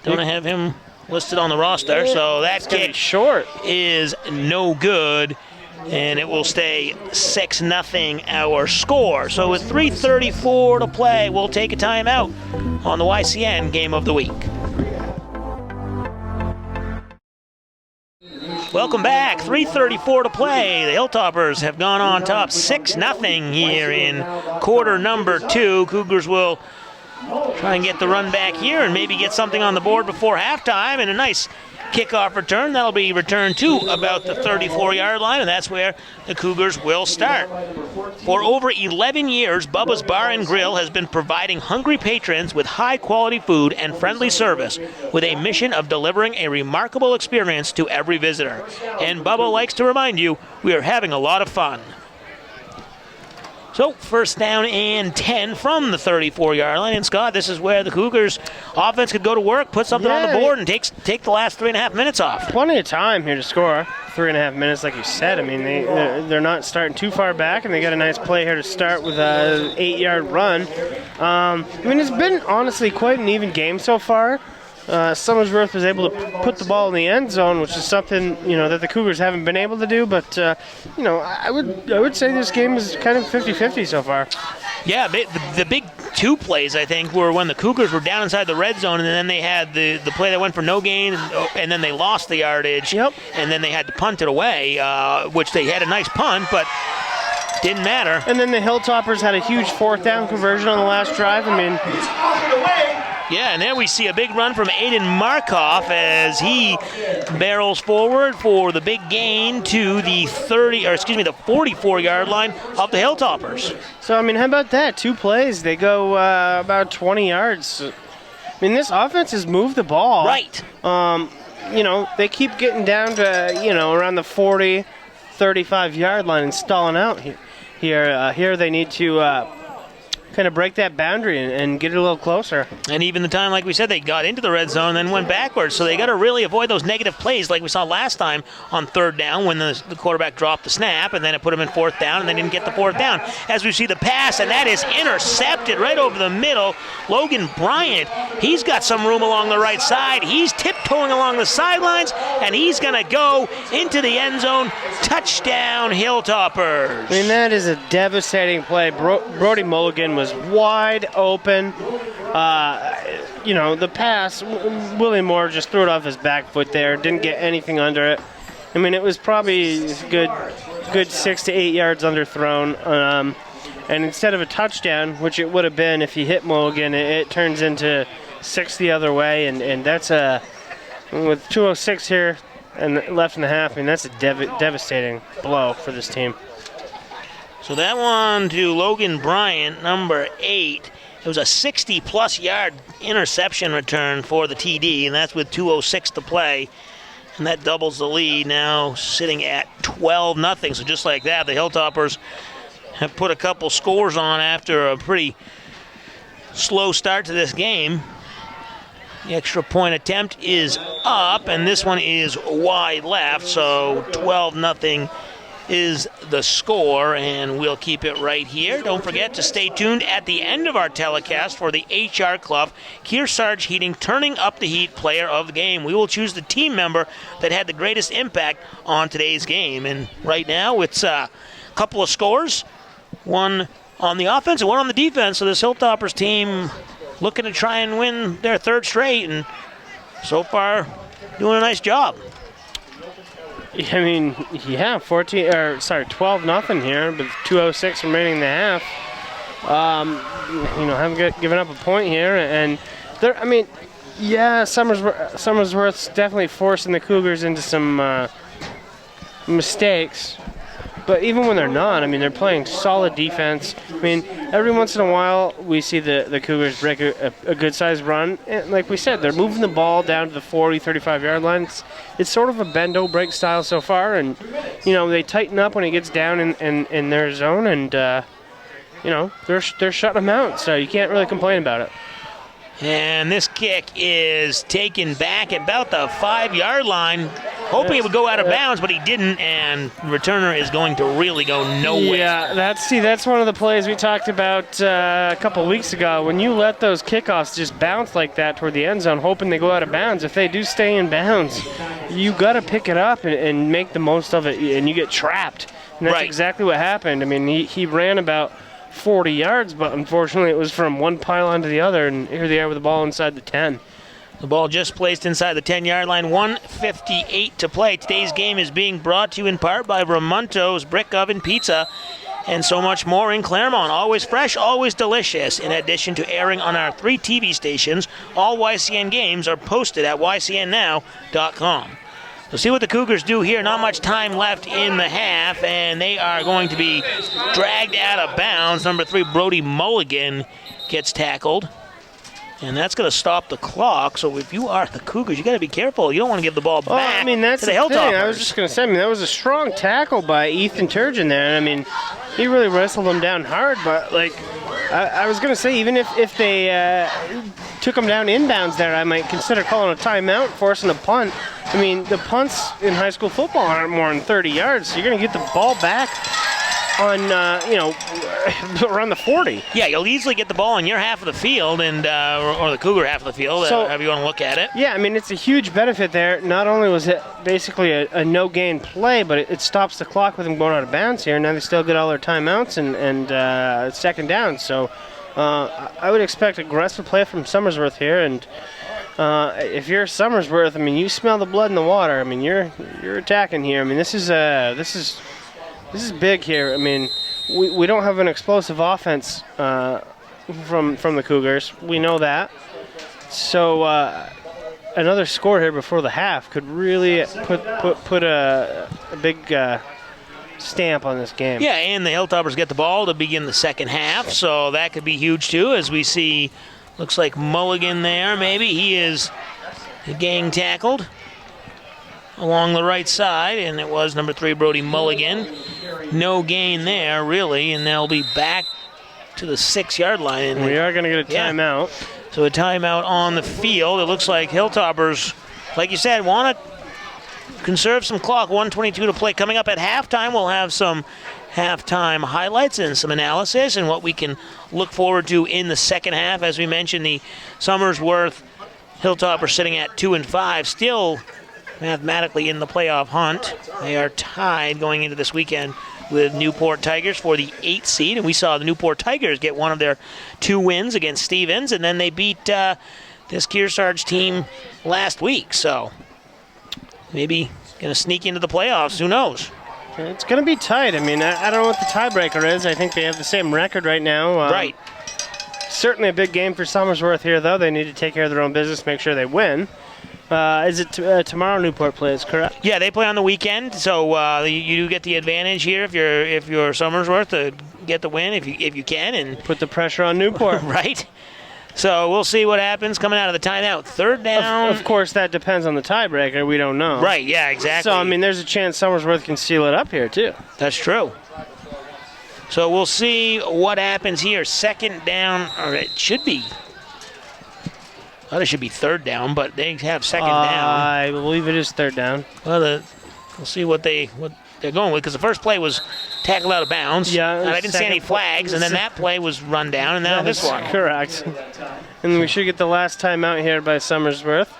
don't have him listed on the roster, so that kick is no good, and it will stay 6-0 our score. So with 3:34 to play, we'll take a timeout on the YCN Game of the Week. Welcome back. 3:34 to play. The Hilltoppers have gone on top 6-0 here in quarter number 2. Cougars will try and get the run back here and maybe get something on the board before halftime, and a nice kickoff return. That'll be returned to about the 34-yard line, and that's where the Cougars will start. For over 11 years, Bubba's Bar and Grill has been providing hungry patrons with high-quality food and friendly service with a mission of delivering a remarkable experience to every visitor. And Bubba likes to remind you, we are having a lot of fun. So, 1st down and 10 from the 34-yard line. And, Scott, this is where the Cougars' offense could go to work, put something on the board, and take the last 3.5 minutes off. Plenty of time here to score. 3.5 minutes, like you said. I mean, they're not starting too far back, and they got a nice play here to start with an 8-yard run. I mean, it's been, honestly, quite an even game so far. Somersworth was able to put the ball in the end zone, which is something that the Cougars haven't been able to do. But I would say this game is kind of 50-50 so far. Yeah, the big two plays, I think, were when the Cougars were down inside the red zone, and then they had the play that went for no gain, and then they lost the yardage. Yep. And then they had to punt it away, which they had a nice punt, but didn't matter. And then the Hilltoppers had a huge 4th down conversion on the last drive. Yeah, and there we see a big run from Aiden Markoff as he barrels forward for the big gain to the 44-yard line of the Hilltoppers. So, how about that? 2 plays. They go about 20 yards. This offense has moved the ball. Right. They keep getting down to, around the 40, 35-yard line and stalling out here. They need to kind of break that boundary and get it a little closer. And even the time, like we said, they got into the red zone and then went backwards. So they got to really avoid those negative plays like we saw last time on 3rd down when the quarterback dropped the snap and then it put him in 4th down and they didn't get the 4th down. As we see the pass, and that is intercepted right over the middle. Logan Bryant, he's got some room along the right side. He's tiptoeing along the sidelines, and he's going to go into the end zone. Touchdown, Hilltoppers. That is a devastating play. Brody Mulligan was wide open. The pass, Willie Moore just threw it off his back foot there. Didn't get anything under it. It was probably good 6 to 8 yards underthrown. And instead of a touchdown, which it would have been if he hit Mulligan, it turns into 6 the other way. And that's with 2:06 here and left in the half, that's a devastating blow for this team. So that one to Logan Bryant, number 8. It was a 60-plus yard interception return for the TD, and that's with 2:06 to play. And that doubles the lead, now sitting at 12-0. So just like that, the Hilltoppers have put a couple scores on after a pretty slow start to this game. The extra point attempt is up, and this one is wide left, so 12-0 is the score, and we'll keep it right here. Don't forget to stay tuned at the end of our telecast for the HR Club Kearsarge Heating Turning Up the Heat Player of the Game. We will choose the team member that had the greatest impact on today's game, and right now it's a couple of scores, one on the offense and one on the defense, so this Hilltoppers team looking to try and win their 3rd straight, and so far doing a nice job. 12-0 here, but 2:06 remaining in the half. Haven't given up a point here, and Somersworth's definitely forcing the Cougars into some mistakes. But even when they're not, they're playing solid defense. Every once in a while we see the Cougars break a good-sized run. And like we said, they're moving the ball down to the 40, 35-yard line. It's sort of a bend-don't-break style so far. And, they tighten up when it gets down in their zone. And, they're shutting them out. So you can't really complain about it. And this kick is taken back at about the 5-yard line, hoping it would go out of bounds, but he didn't, and returner is going to really go nowhere. Yeah, that's one of the plays we talked about a couple weeks ago. When you let those kickoffs just bounce like that toward the end zone, hoping they go out of bounds, if they do stay in bounds, you got to pick it up and make the most of it, and you get trapped. And that's exactly what happened. He ran about 40 yards, but unfortunately it was from one pylon to the other, and here they are with the ball inside the 10. The ball just placed inside the 10-yard line, 1:58 to play. Today's game is being brought to you in part by Ramonto's Brick Oven Pizza and so much more in Claremont. Always fresh, always delicious. In addition to airing on our 3 TV stations, all YCN games are posted at ycnnow.com. So see what the Cougars do here. Not much time left in the half, and they are going to be dragged out of bounds. Number 3, Brody Mulligan, gets tackled. And that's going to stop the clock. So if you are the Cougars, you got to be careful. You don't want to give the ball back that's to the Hilltoppers. I was just going to say, that was a strong tackle by Ethan Turgeon there. He really wrestled him down hard. But, I was going to say, even if they took him down inbounds there, I might consider calling a timeout, forcing a punt. The punts in high school football aren't more than 30 yards, so you're going to get the ball back around the 40. Yeah, you'll easily get the ball on your half of the field and or the Cougar half of the field, however you want to look at it. Yeah, I mean, it's a huge benefit there. Not only was it basically a no-gain play, but it stops the clock with them going out of bounds here. Now they still get all their timeouts and second down. So I would expect aggressive play from Somersworth here. And if you're Somersworth, I mean, you smell the blood in the water. I mean, you're attacking here. I mean, this is big here. I mean, we don't have an explosive offense from the Cougars. We know that. So another score here before the half could really put a big stamp on this game. Yeah, and the Hilltoppers get the ball to begin the second half, so that could be huge too. As we see, looks like Mulligan there. Maybe he is gang tackled along the right side, and it was number 3, Brody Mulligan. No gain there, really, and they'll be back to the 6-yard line. And we are going to get a timeout. So a timeout on the field. It looks like Hilltoppers, like you said, want to conserve some clock. 1:22 to play. Coming up at halftime, we'll have some halftime highlights and some analysis and what we can look forward to in the second half. As we mentioned, the Somersworth Hilltoppers sitting at 2-5, still mathematically in the playoff hunt. They are tied going into this weekend with Newport Tigers for the 8th seed, and we saw the Newport Tigers get one of their 2 wins against Stevens, and then they beat this Kearsarge team last week, so maybe going to sneak into the playoffs. Who knows? It's going to be tight. I mean, I don't know what the tiebreaker is. I think they have the same record right now. Right. Certainly a big game for Somersworth here, though. They need to take care of their own business, make sure they win. Is it tomorrow Newport plays, correct? Yeah, they play on the weekend, so you do get the advantage here if you're Somersworth to get the win if you can and put the pressure on Newport. Right. So we'll see what happens coming out of the timeout. Third down. Of course, that depends on the tiebreaker. We don't know. Right. Yeah. Exactly. So I mean, there's a chance Somersworth can seal it up here too. That's true. So we'll see what happens here. Second down, or it should be. Well, it should be third down, but they have second down. I believe it is third down. Well, we'll see what they're going with, because the first play was tackled out of bounds. Yeah. And I didn't see any flags, and then that play was run down, and now this one. Correct. And we should get the last time out here by Somersworth.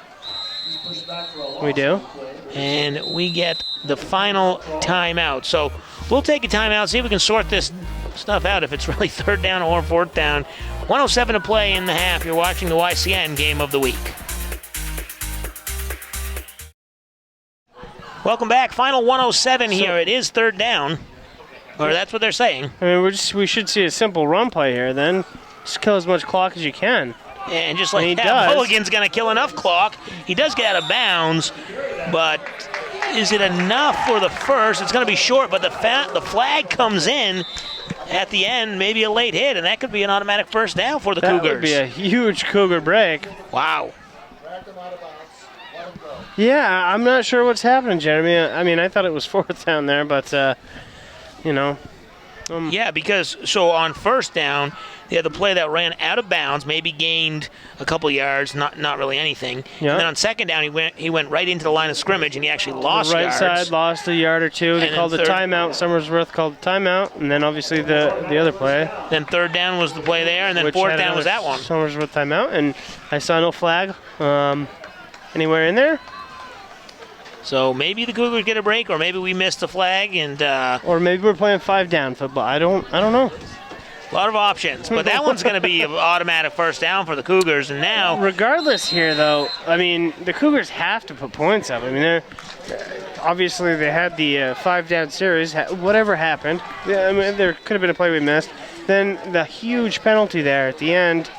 We do. And we get the final timeout. So we'll take a timeout, see if we can sort this stuff out, if it's really third down or fourth down. 1:07 to play in the half. You're watching the YCN Game of the Week. Welcome back. Final 1:07 here. It is third down, or that's what they're saying. I mean, we should see a simple run play here then. Just kill as much clock as you can. And just like that, Mulligan's going to kill enough clock. He does get out of bounds, but is it enough for the first? It's going to be short, but the flag comes in at the end, maybe a late hit, and that could be an automatic first down for the Cougars. That would be a huge Cougar break. Wow. Yeah, I'm not sure what's happening, Jeremy. I mean, I thought it was fourth down there, but, you know. Yeah, because so on first down, they had the play that ran out of bounds, maybe gained a couple yards, not really anything. Yeah. And then on second down, he went right into the line of scrimmage, and he actually lost yards. The right side lost a yard or two. They called the timeout. Somersworth called the timeout, and then obviously the other play. Then third down was the play there, and then fourth down was that one. Somersworth timeout, and I saw no flag anywhere in there. So maybe the Cougars get a break, or maybe we missed the flag, and or maybe we're playing 5-down football. I don't know. A lot of options, but that one's going to be an automatic first down for the Cougars. And now, regardless here, though, I mean, the Cougars have to put points up. I mean, obviously they had the 5-down series. Whatever happened, I mean, there could have been a play we missed. Then the huge penalty there at the end.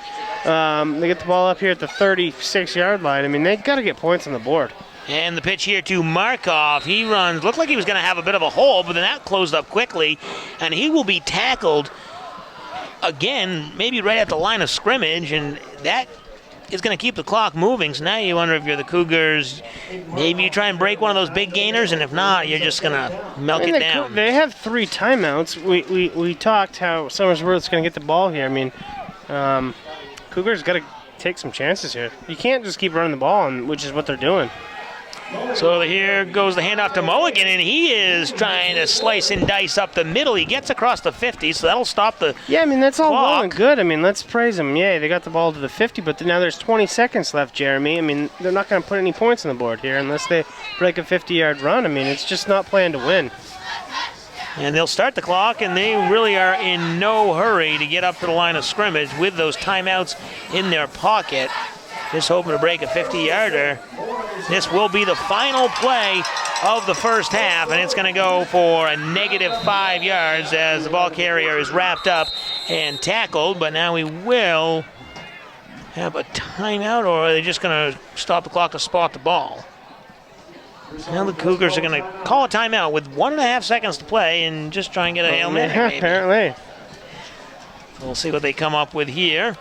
They get the ball up here at the 36-yard line. I mean, they got to get points on the board. And the pitch here to Markov. He runs. Looked like he was going to have a bit of a hole, but then that closed up quickly, and he will be tackled again, maybe right at the line of scrimmage, and that is going to keep the clock moving. So now you wonder if you're the Cougars, maybe you try and break one of those big gainers, and if not, you're just going to milk it down. They have 3 timeouts. We talked how Somersworth's going to get the ball here. I mean, Cougars got to take some chances here. You can't just keep running the ball, which is what they're doing. So here goes the handoff to Mulligan, and he is trying to slice and dice up the middle. He gets across the 50, so that'll stop the Yeah, I mean, that's all clock. well and good. I mean, let's praise them. Yeah, they got the ball to the 50, but now there's 20 seconds left, Jeremy. I mean, they're not going to put any points on the board here unless they break a 50-yard run. I mean, it's just not playing to win. And they'll start the clock, and they really are in no hurry to get up to the line of scrimmage with those timeouts in their pocket. Just hoping to break a 50-yarder. This will be the final play of the first half, and it's going to go for a -5 yards as the ball carrier is wrapped up and tackled. But now we will have a timeout, or are they just going to stop the clock to spot the ball? Now the Cougars are going to call a timeout with 1.5 seconds to play and just try and get a Hail Mary, maybe. Apparently. We'll see what they come up with here.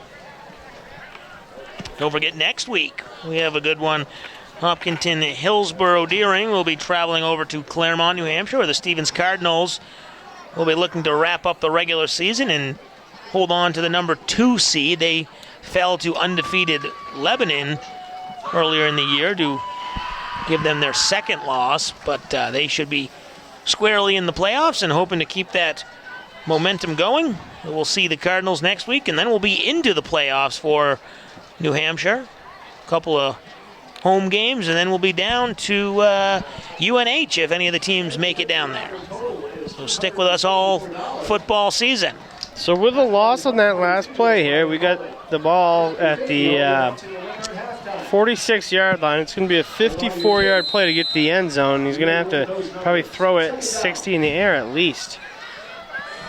Don't forget, next week we have a good one. Hopkinton Hillsborough Deering will be traveling over to Claremont, New Hampshire, where the Stevens Cardinals will be looking to wrap up the regular season and hold on to the number 2 seed. They fell to undefeated Lebanon earlier in the year to give them their second loss, but they should be squarely in the playoffs and hoping to keep that momentum going. We'll see the Cardinals next week, and then we'll be into the playoffs for New Hampshire. A couple of home games, and then we'll be down to UNH if any of the teams make it down there. So stick with us all football season. So with a loss on that last play here, we got the ball at the 46-yard line. It's going to be a 54-yard play to get to the end zone. He's going to have to probably throw it 60 in the air at least.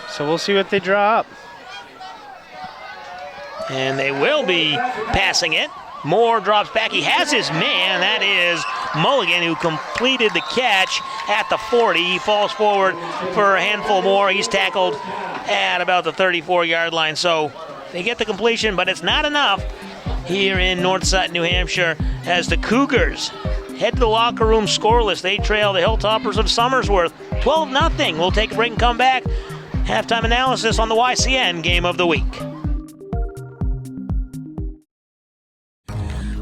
So we'll see what they draw up. And they will be passing it. Moore drops back. He has his man. That is Mulligan, who completed the catch at the 40. He falls forward for a handful more. He's tackled at about the 34-yard line. So they get the completion, but it's not enough here in North Sutton, New Hampshire, as the Cougars head to the locker room scoreless. They trail the Hilltoppers of Somersworth 12-0. We'll take a break and come back. Halftime analysis on the YCN Game of the Week.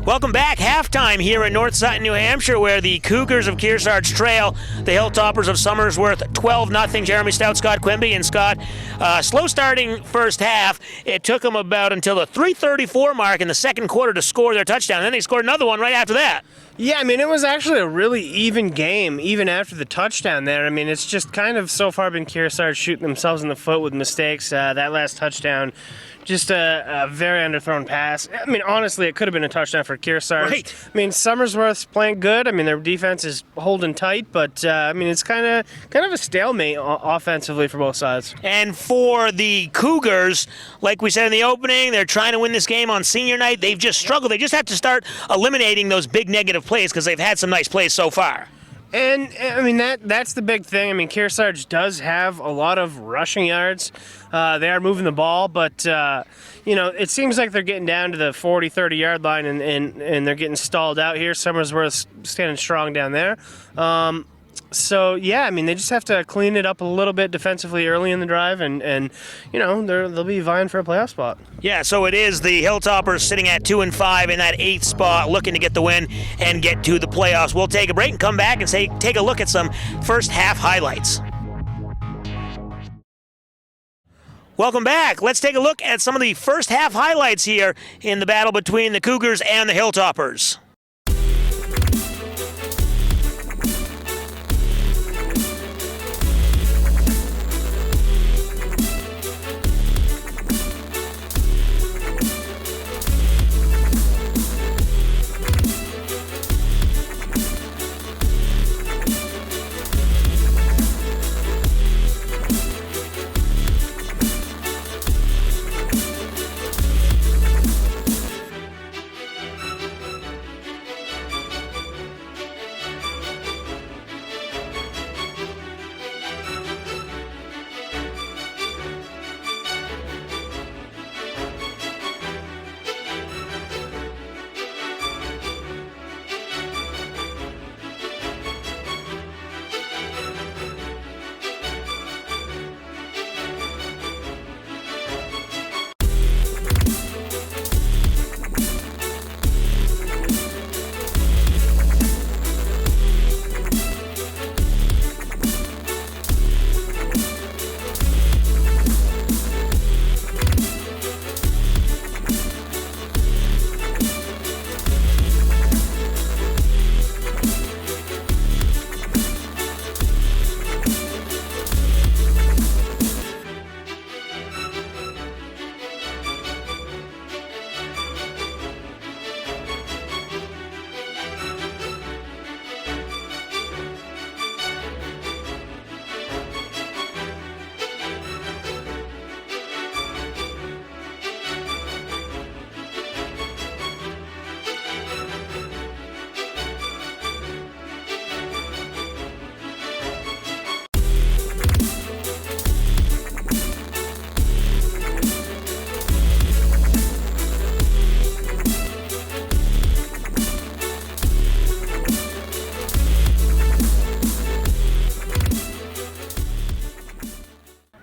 Welcome back. Halftime here in North Sutton, New Hampshire, where the Cougars of Kearsarge trail the Hilltoppers of Somersworth 12-0. Jeremy Stout, Scott Quimby, and Scott. Slow starting first half. It took them about until the 3:34 mark in the second quarter to score their touchdown. Then they scored another one right after that. Yeah, I mean, it was actually a really even game, even after the touchdown there. I mean, it's just kind of so far been Kearsarge shooting themselves in the foot with mistakes. That last touchdown, just a very underthrown pass. I mean, honestly, it could have been a touchdown for Kearsarge. Right. I mean, Somersworth's playing good. I mean, their defense is holding tight, but I mean, it's kind of a stalemate offensively for both sides. And for the Cougars, like we said in the opening, they're trying to win this game on senior night. They've just struggled. They just have to start eliminating those big negative plays because they've had some nice plays so far. And, I mean, that's the big thing. I mean, Kearsarge does have a lot of rushing yards. They are moving the ball, but, you know, it seems like they're getting down to the 40, 30-yard line, and they're getting stalled out here. Somersworth's standing strong down there. So, yeah, I mean, they just have to clean it up a little bit defensively early in the drive, and you know, they'll be vying for a playoff spot. Yeah, so it is the Hilltoppers sitting at 2-5 in that 8th spot, looking to get the win and get to the playoffs. We'll take a break and come back and take a look at some first half highlights. Welcome back. Let's take a look at some of the first half highlights here in the battle between the Cougars and the Hilltoppers.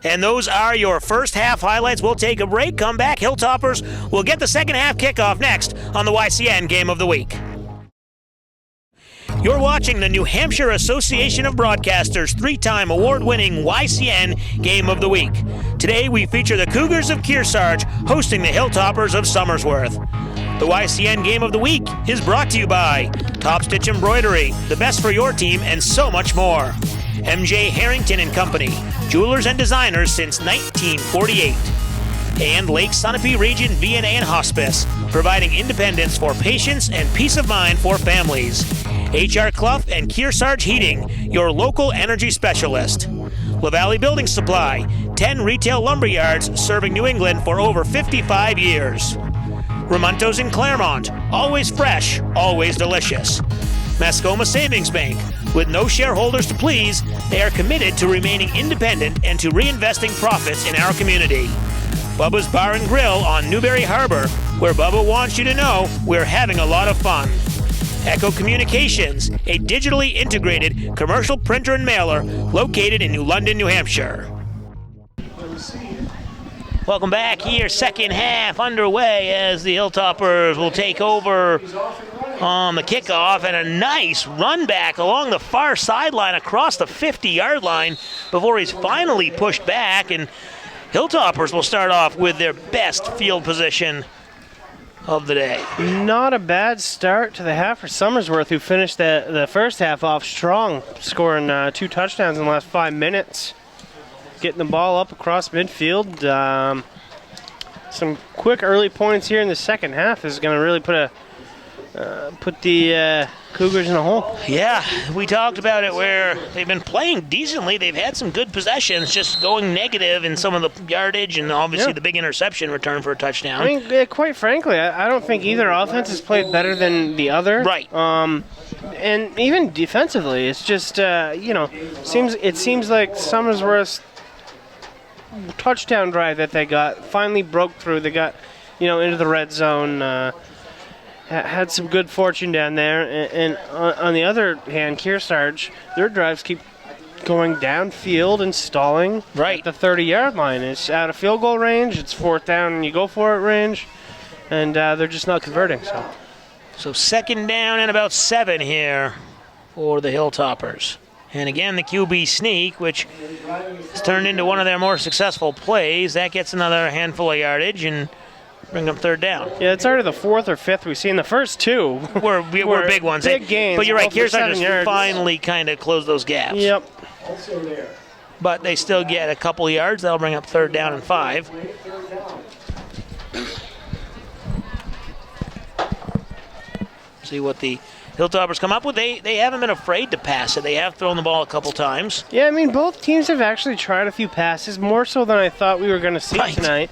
And those are your first half highlights. We'll take a break, come back. Hilltoppers will get the second half kickoff next on the YCN Game of the Week. You're watching the New Hampshire Association of Broadcasters three-time award-winning YCN Game of the Week. Today we feature the Cougars of Kearsarge hosting the Hilltoppers of Somersworth. The YCN Game of the Week is brought to you by Top Stitch Embroidery, the best for your team, and so much more. MJ Harrington and Company, jewelers and designers since 1948. And Lake Sunapee Region VNA and Hospice, providing independence for patients and peace of mind for families. HR Clough and Kearsarge Heating, your local energy specialist. La Valley Building Supply, 10 retail lumber yards serving New England for over 55 years. Ramontos in Claremont, always fresh, always delicious. Mascoma Savings Bank, with no shareholders to please, they are committed to remaining independent and to reinvesting profits in our community. Bubba's Bar and Grill on Newberry Harbor, where Bubba wants you to know we're having a lot of fun. Echo Communications, a digitally integrated commercial printer and mailer located in New London, New Hampshire. Welcome back here, second half underway as the Hilltoppers will take over on the kickoff, and a nice run back along the far sideline across the 50-yard line before he's finally pushed back, and Hilltoppers will start off with their best field position of the day. Not a bad start to the half for Somersworth, who finished the first half off strong, scoring 2 touchdowns in the last 5 minutes. Getting the ball up across midfield. Some quick early points here in the second half is going to really put the Cougars in a hole. Yeah, we talked about it where they've been playing decently. They've had some good possessions, just going negative in some of the yardage and obviously the big interception return for a touchdown. I mean, quite frankly, I don't think either offense has played better than the other. Right. And even defensively, it's just, it seems like Somersworth's touchdown drive that they got finally broke through. They got, into the red zone, had some good fortune down there. And on the other hand, Kearsarge, their drives keep going downfield and stalling at the 30-yard line. It's out of field goal range. It's fourth down and you go for it range. And they're just not converting. So second down and about 7 here for the Hilltoppers. And again, the QB sneak, which has turned into one of their more successful plays. That gets another handful of yardage and bring up third down. Yeah, it's already the 4th or 5th we've seen. The first 2 were big ones. Big gains. But you're right, Kearsarge has finally kind of closed those gaps. Yep. But they still get a couple yards. That'll bring up third down and 5. See what the Hilltoppers come up with. They haven't been afraid to pass it. They have thrown the ball a couple times. Yeah, I mean, both teams have actually tried a few passes, more so than I thought we were going to see tonight.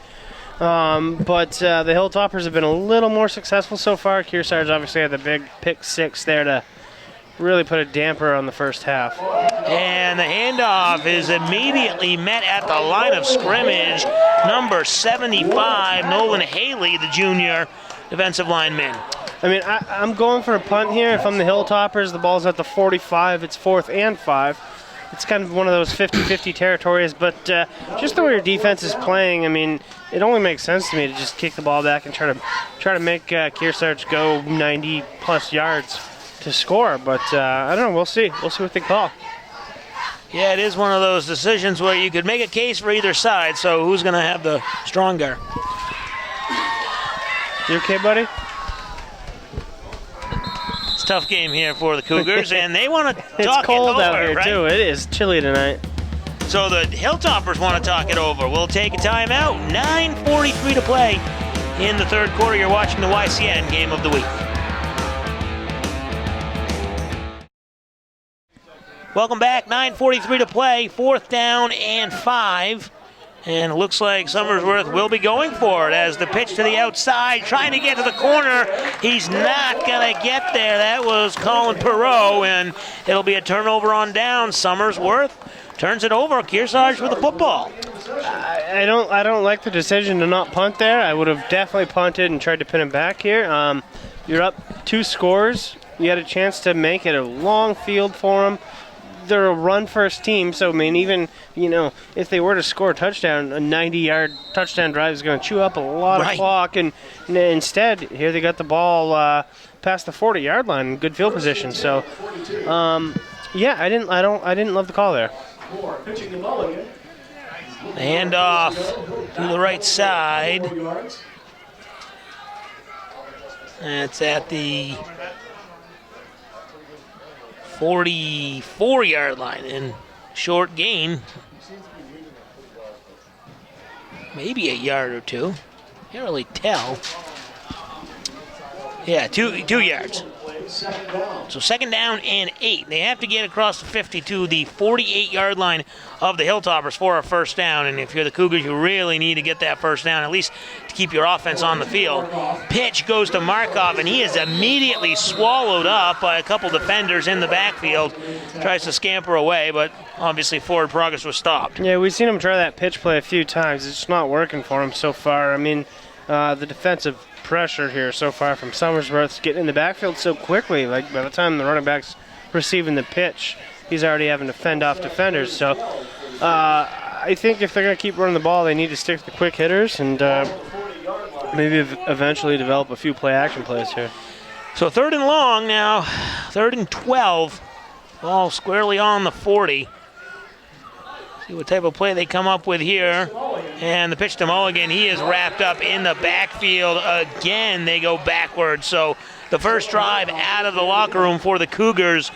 But the Hilltoppers have been a little more successful so far. Kearsarge obviously had the big pick 6 there to really put a damper on the first half. And the handoff is immediately met at the line of scrimmage. Number 75, Nolan Haley, the junior defensive lineman. I mean, I'm going for a punt here. If I'm the Hilltoppers, the ball's at the 45. It's 4th and 5. It's kind of one of those 50-50 territories, but just the way your defense is playing, I mean, it only makes sense to me to just kick the ball back and try to make Kearsarge go 90-plus yards to score. But I don't know. We'll see. We'll see what they call. Yeah, it is one of those decisions where you could make a case for either side, so who's going to have the stronger? You okay, buddy? It's a tough game here for the Cougars, and they want to talk it over. It's cold out here, right? too. It is chilly tonight. So the Hilltoppers want to talk it over. We'll take a timeout. 9:43 to play in the third quarter. You're watching the YCN Game of the Week. Welcome back. 9:43 to play. 4th down and 5. And it looks like Somersworth will be going for it as the pitch to the outside, trying to get to the corner. He's not going to get there. That was Colin Perot, and it'll be a turnover on down. Somersworth turns it over. Kearsarge with the football. I don't like the decision to not punt there. I would have definitely punted and tried to pin him back here. You're up 2 scores. You had a chance to make it a long field for him. they're a run-first team, so, I mean, even, if they were to score a touchdown, a 90-yard touchdown drive is going to chew up a lot of clock, and instead, here they got the ball past the 40-yard line, good field position. So, yeah, I didn't love the call there. Hand off to the right side. That's at the 44-yard line, and short gain, maybe a yard or two. Can't really tell. Yeah, two yards. So 2nd down and 8. They have to get across the 50 to the 48-yard line of the Hilltoppers for a first down. And if you're the Cougars, you really need to get that first down, at least to keep your offense on the field. Pitch goes to Markov, and he is immediately swallowed up by a couple defenders in the backfield. Tries to scamper away, but obviously forward progress was stopped. Yeah, we've seen him try that pitch play a few times. It's just not working for him so far. I mean, the defensive pressure here so far from Somersworth's getting in the backfield so quickly. Like, by the time the running back's receiving the pitch, he's already having to fend off defenders. So I think if they're going to keep running the ball, they need to stick to the quick hitters and maybe eventually develop a few play-action plays here. So 3rd and long now, 3rd and 12. Ball squarely on the 40. See what type of play they come up with here. And the pitch to Mulligan, he is wrapped up in the backfield again. They go backwards. So the first drive out of the locker room for the Cougars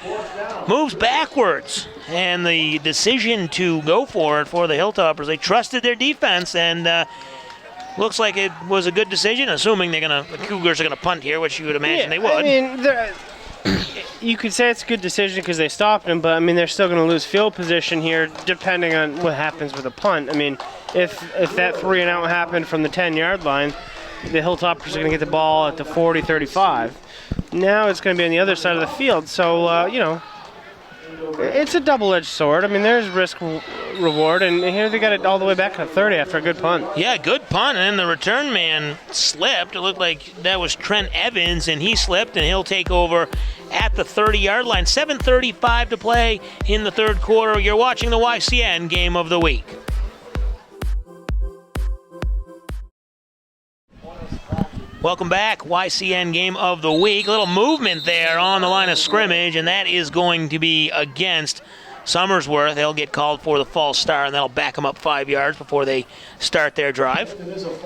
moves backwards. And the decision to go for it for the Hilltoppers, they trusted their defense, and looks like it was a good decision, assuming the Cougars are going to punt here, which you would imagine they would. I mean, you could say it's a good decision because they stopped him, but I mean they're still going to lose field position here depending on what happens with a punt. I mean, if that 3 and out happened from the 10-yard line, the Hilltoppers are going to get the ball at the 40-35. Now it's going to be on the other side of the field, so it's a double-edged sword. I mean, there's risk reward, and here they got it all the way back to 30 after a good punt. Yeah, good punt, and then the return man slipped. It looked like that was Trent Evans, and he slipped, and he'll take over at the 30-yard line. 7:35 to play in the 3rd quarter. You're watching the YCN Game of the Week. Welcome back, YCN Game of the Week. A little movement there on the line of scrimmage, and that is going to be against Somersworth. They'll get called for the false start, and that'll back them up 5 yards before they start their drive.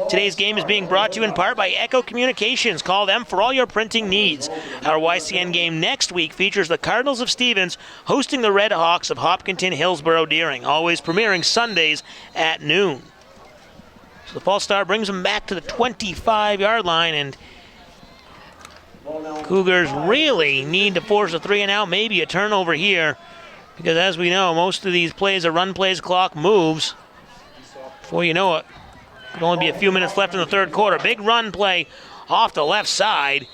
Today's game is being brought to you in part by Echo Communications. Call them for all your printing needs. Our YCN Game next week features the Cardinals of Stevens hosting the Red Hawks of Hopkinton, Hillsborough, Deering, always premiering Sundays at noon. So the false start brings them back to the 25-yard line, and Cougars really need to force a 3 and out, maybe a turnover here, because as we know, most of these plays are run plays, clock moves. Before you know it, could only be a few minutes left in the 3rd quarter. Big run play off the left side,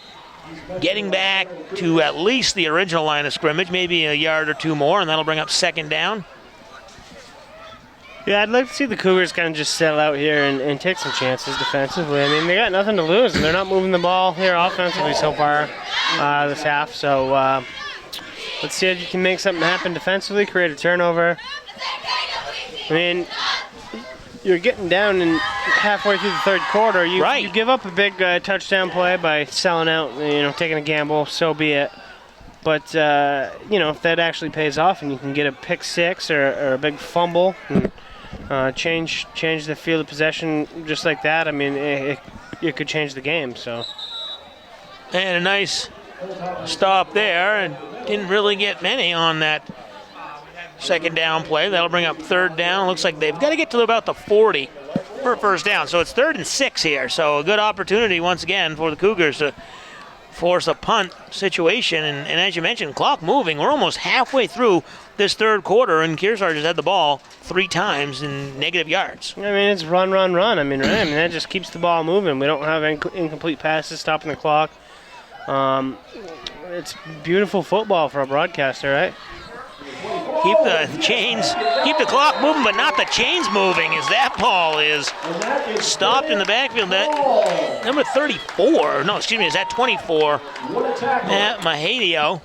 getting back to at least the original line of scrimmage, maybe a yard or two more, and that'll bring up 2nd down. Yeah, I'd like to see the Cougars kind of just settle out here and take some chances defensively. I mean, they got nothing to lose, and they're not moving the ball here offensively so far this half. So let's see if you can make something happen defensively, create a turnover. I mean, you're getting down in halfway through the 3rd quarter. You give up a big touchdown play by selling out, taking a gamble, so be it. But, if that actually pays off and you can get a pick 6 or a big fumble and change the field of possession just like that, I mean, it could change the game. So. And a nice stop there, and didn't really get many on that 2nd down play. That'll bring up 3rd down. Looks like they've got to get to about the 40 for a first down. So it's 3rd and 6 here. So a good opportunity once again for the Cougars to force a punt situation. And as you mentioned, clock moving. We're almost halfway through this 3rd quarter, and Kearsarge has had the ball 3 times in negative yards. I mean, it's run. I mean, right? I mean, that just keeps the ball moving. We don't have incomplete passes stopping the clock. It's beautiful football for a broadcaster, right? Keep the clock moving, but not the chains moving, as that ball is stopped in the backfield. That number 34, no, excuse me, is that 24? Matt Mahadio.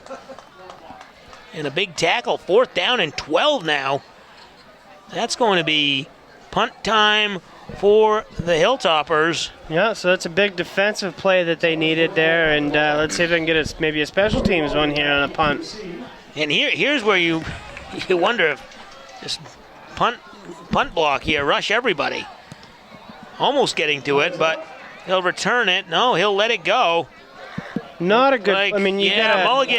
And a big tackle, 4th down and 12 now. That's going to be punt time for the Hilltoppers. Yeah, so that's a big defensive play that they needed there, and let's see if they can get maybe a special teams one here on a punt. And here's where you wonder if this punt block here, rush everybody. Almost getting to it, but he'll return it. No, he'll let it go. Not a good. I mean,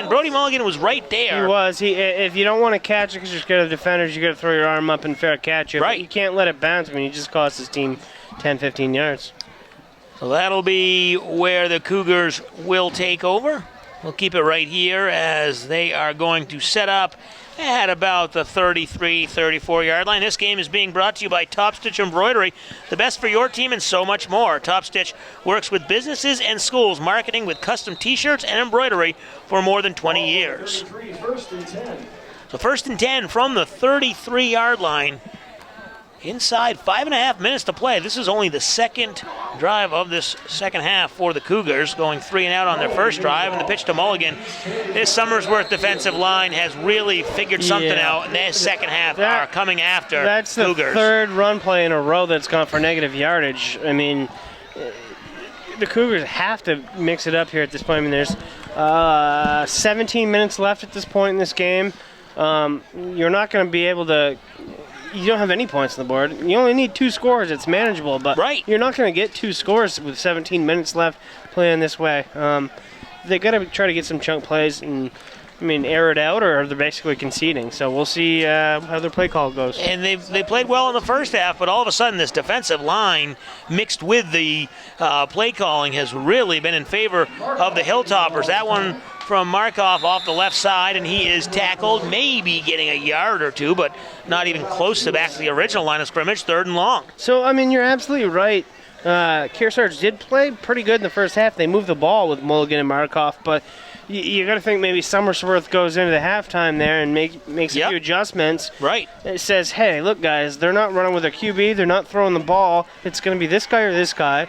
Brody Mulligan was right there. He was. If you don't want to catch it because you're scared of the defenders, you got to throw your arm up and fair catch it. Right. But you can't let it bounce. I mean, you just cost his team 10, 15 yards. So that'll be where the Cougars will take over. We'll keep it right here as they are going to set up at about the 33, 34-yard line. This game is being brought to you by Top Stitch Embroidery, the best for your team and so much more. Top Stitch works with businesses and schools, marketing with custom T-shirts and embroidery for more than 20 years. So 1st and 10 from the 33-yard line. Inside 5.5 minutes to play. This is only the second drive of this second half for the Cougars, going 3 and out on their first drive, and the pitch to Mulligan. This Somersworth defensive line has really figured something out, and their second half are coming after that's Cougars. That's the third run play in a row that's gone for negative yardage. I mean, the Cougars have to mix it up here at this point. I mean, there's 17 minutes left at this point in this game. You're not going to be able to... You don't have any points on the board. You only need 2 scores. It's manageable, but you're not going to get 2 scores with 17 minutes left playing this way. They got to try to get some chunk plays and, I mean, air it out, or they're basically conceding. So we'll see how their play call goes. And they played well in the first half, but all of a sudden this defensive line mixed with the play calling has really been in favor of the Hilltoppers. That one from Markov off the left side, and he is tackled, maybe getting a yard or 2, but not even close to back to the original line of scrimmage, 3rd and long. So, I mean, you're absolutely right. Kearsarge did play pretty good in the first half. They moved the ball with Mulligan and Markov, but you got to think maybe Somersworth goes into the halftime there and makes a few adjustments. Right. It says, hey, look, guys, they're not running with their QB. They're not throwing the ball. It's going to be this guy or this guy.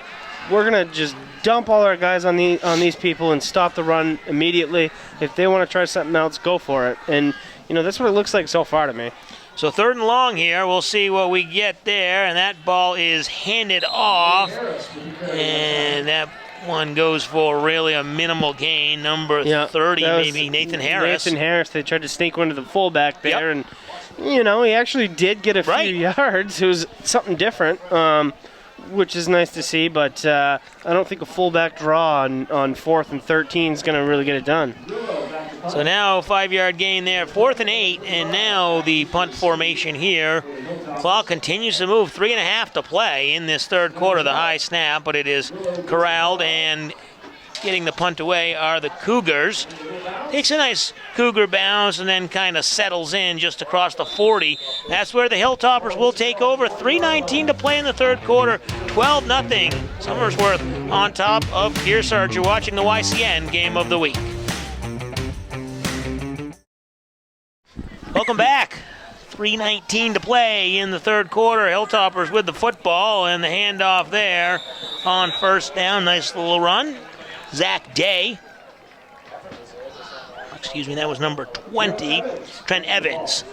We're going to just dump all our guys on these people and stop the run immediately. If they want to try something else, go for it. And, you know, that's what it looks like so far to me. So 3rd and long here. We'll see what we get there. And that ball is handed off. And that one goes for really a minimal gain. Number 30, maybe, Nathan Harris. Nathan Harris. They tried to sneak one to the fullback there. And, you know, he actually did get a few yards. It was something different. Which is nice to see, but I don't think a fullback draw on 4th and 13 is going to really get it done. So now 5-yard gain there, 4th and 8, and now the punt formation here. Clock continues to move, 3.5 to play in this 3rd quarter, the high snap, but it is corralled, and getting the punt away are the Cougars. Takes a nice Cougar bounce and then kind of settles in just across the 40. That's where the Hilltoppers will take over. 3:19 to play in the 3rd quarter, 12-0. Somersworth on top of Kearsarge. You're watching the YCN Game of the Week. Welcome back. 3:19 to play in the 3rd quarter. Hilltoppers with the football and the handoff there on 1st down. Nice little run. Zach Day. Excuse me, that was number 20, Trent Evans.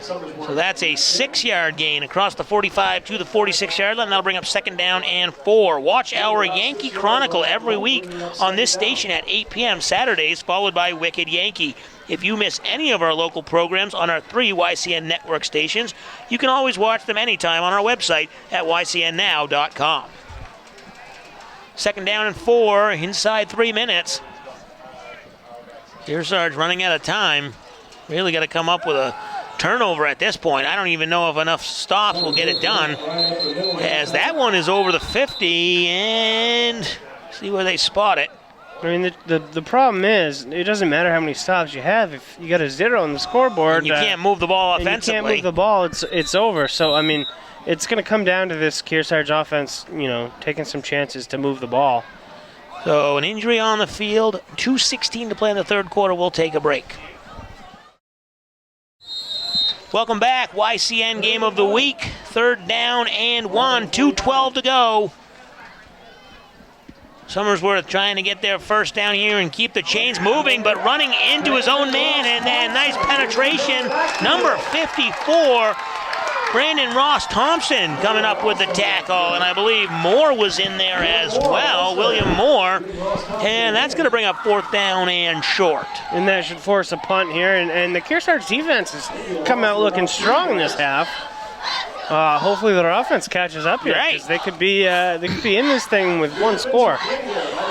So that's a 6-yard gain across the 45 to the 46-yard line. That'll bring up 2nd down and 4. Watch our Yankee Chronicle every week on this station at 8 p.m. Saturdays, followed by Wicked Yankee. If you miss any of our local programs on our 3 YCN network stations, you can always watch them anytime on our website at ycnnow.com. 2nd down and 4, inside 3 minutes. Kearsarge running out of time. Really got to come up with a turnover at this point. I don't even know if enough stops will get it done, as that one is over the 50, and see where they spot it. I mean, the problem is, it doesn't matter how many stops you have. If you got a 0 on the scoreboard, and you can't move the ball offensively. You can't move the ball, it's over. So, I mean, it's going to come down to this Kearsarge offense, you know, taking some chances to move the ball. So an injury on the field, 2:16 to play in the 3rd quarter. We'll take a break. Welcome back, YCN Game of the Week. 3rd down and 1, 2:12 to go. Somersworth trying to get their first down here and keep the chains moving, but running into his own man, and then nice penetration. Number 54, Brandon Ross Thompson coming up with the tackle, and I believe Moore was in there as well, William Moore, and that's going to bring up 4th down and short. And that should force a punt here, and the Kearsarge defense has come out looking strong in this half. Hopefully their offense catches up here, because they could be in this thing with one score.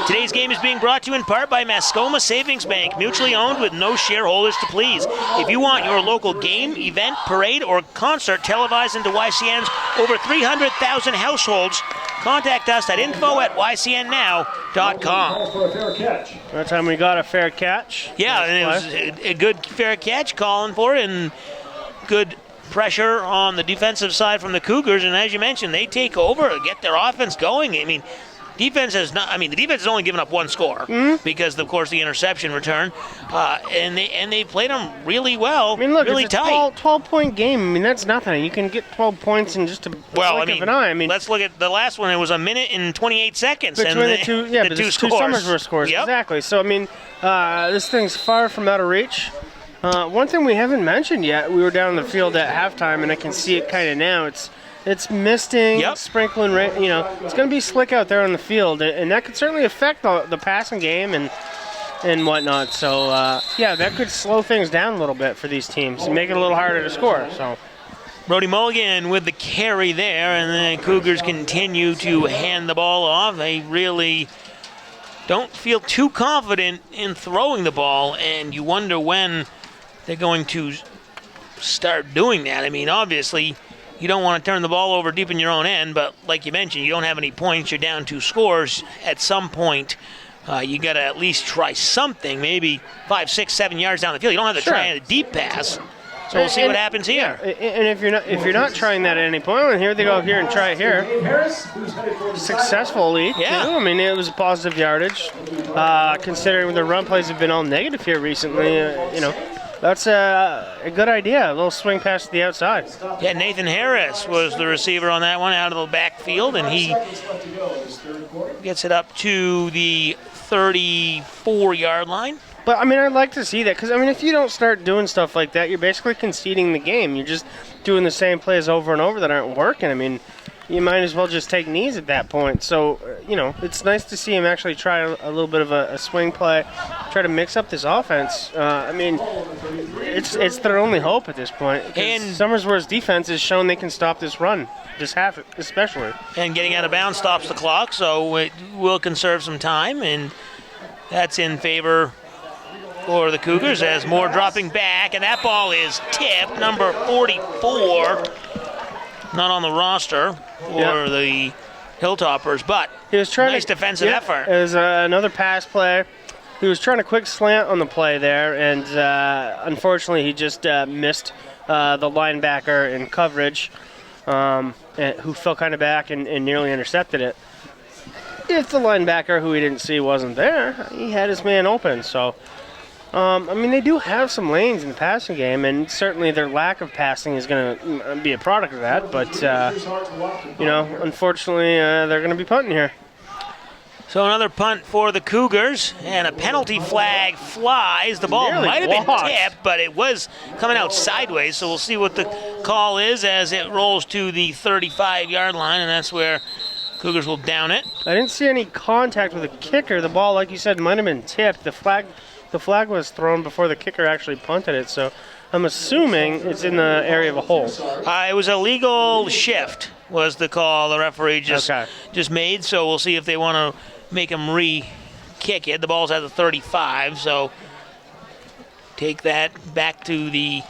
Today's game is being brought to you in part by Mascoma Savings Bank, mutually owned with no shareholders to please. If you want your local game, event, parade, or concert televised into YCN's over 300,000 households, contact us at info@ycnnow.com. That time we got a fair catch. Yeah, and it was a good fair catch, calling for it, and good pressure on the defensive side from the Cougars, and as you mentioned, they take over, get their offense going. I mean, the defense has only given up one score because, of course, the interception return, and they played them really well. I mean, look, really it's a tight. 12-point game. I mean, that's nothing. You can get 12 points in just a blink of an eye. I mean, let's look at the last one. It was 1 minute and 28 seconds. Between and the two Somersworth scores. Yep. Exactly. So, I mean, this thing's far from out of reach. One thing we haven't mentioned yet, we were down in the field at halftime, and I can see it kind of now. It's misting, sprinkling, it's going to be slick out there on the field, and that could certainly affect the passing game and whatnot. So, that could slow things down a little bit for these teams and make it a little harder to score. So, Brody Mulligan with the carry there, and the Cougars continue to hand the ball off. They really don't feel too confident in throwing the ball, and you wonder when they're going to start doing that. I mean, obviously, you don't want to turn the ball over deep in your own end, but like you mentioned, you don't have any points. You're down 2 scores. At some point, you got to at least try something, maybe 5, 6, 7 yards down the field. You don't have to try a deep pass. So we'll see what happens here. Yeah, and if you're not trying that at any point, well, here they go here and try it here. Successfully, too. I mean, it was a positive yardage. Considering the run plays have been all negative here recently, that's a good idea. A little swing pass to the outside. Yeah, Nathan Harris was the receiver on that one out of the backfield, and he gets it up to the 34-yard line. But, I mean, I'd like to see that because, I mean, if you don't start doing stuff like that, you're basically conceding the game. You're just doing the same plays over and over that aren't working. I mean, you might as well just take knees at that point. So, it's nice to see him actually try a little bit of a swing play, try to mix up this offense. I mean, it's their only hope at this point. And Somersworth's defense has shown they can stop this run, this half especially. And getting out of bounds stops the clock, so it will conserve some time, and that's in favor for the Cougars as Moore dropping back, and that ball is tipped. Number 44, not on the roster for the Hilltoppers, but he was trying nice defensive effort. It was another pass play. He was trying to quick slant on the play there, and unfortunately he just missed the linebacker in coverage, who fell kind of back and nearly intercepted it. If the linebacker, who he didn't see, wasn't there, he had his man open, so... I mean, they do have some lanes in the passing game, and certainly their lack of passing is going to be a product of that. But, unfortunately, they're going to be punting here. So another punt for the Cougars, and a penalty flag flies. The ball might have been tipped, but it was coming out sideways, so we'll see what the call is as it rolls to the 35-yard line, and that's where Cougars will down it. I didn't see any contact with the kicker. The ball, like you said, might have been tipped. The flag was thrown before the kicker actually punted it, so I'm assuming it's in the area of a hole. It was a legal shift was the call the referee just made, so we'll see if they want to make him re-kick it. The ball's at the 35, so take that back to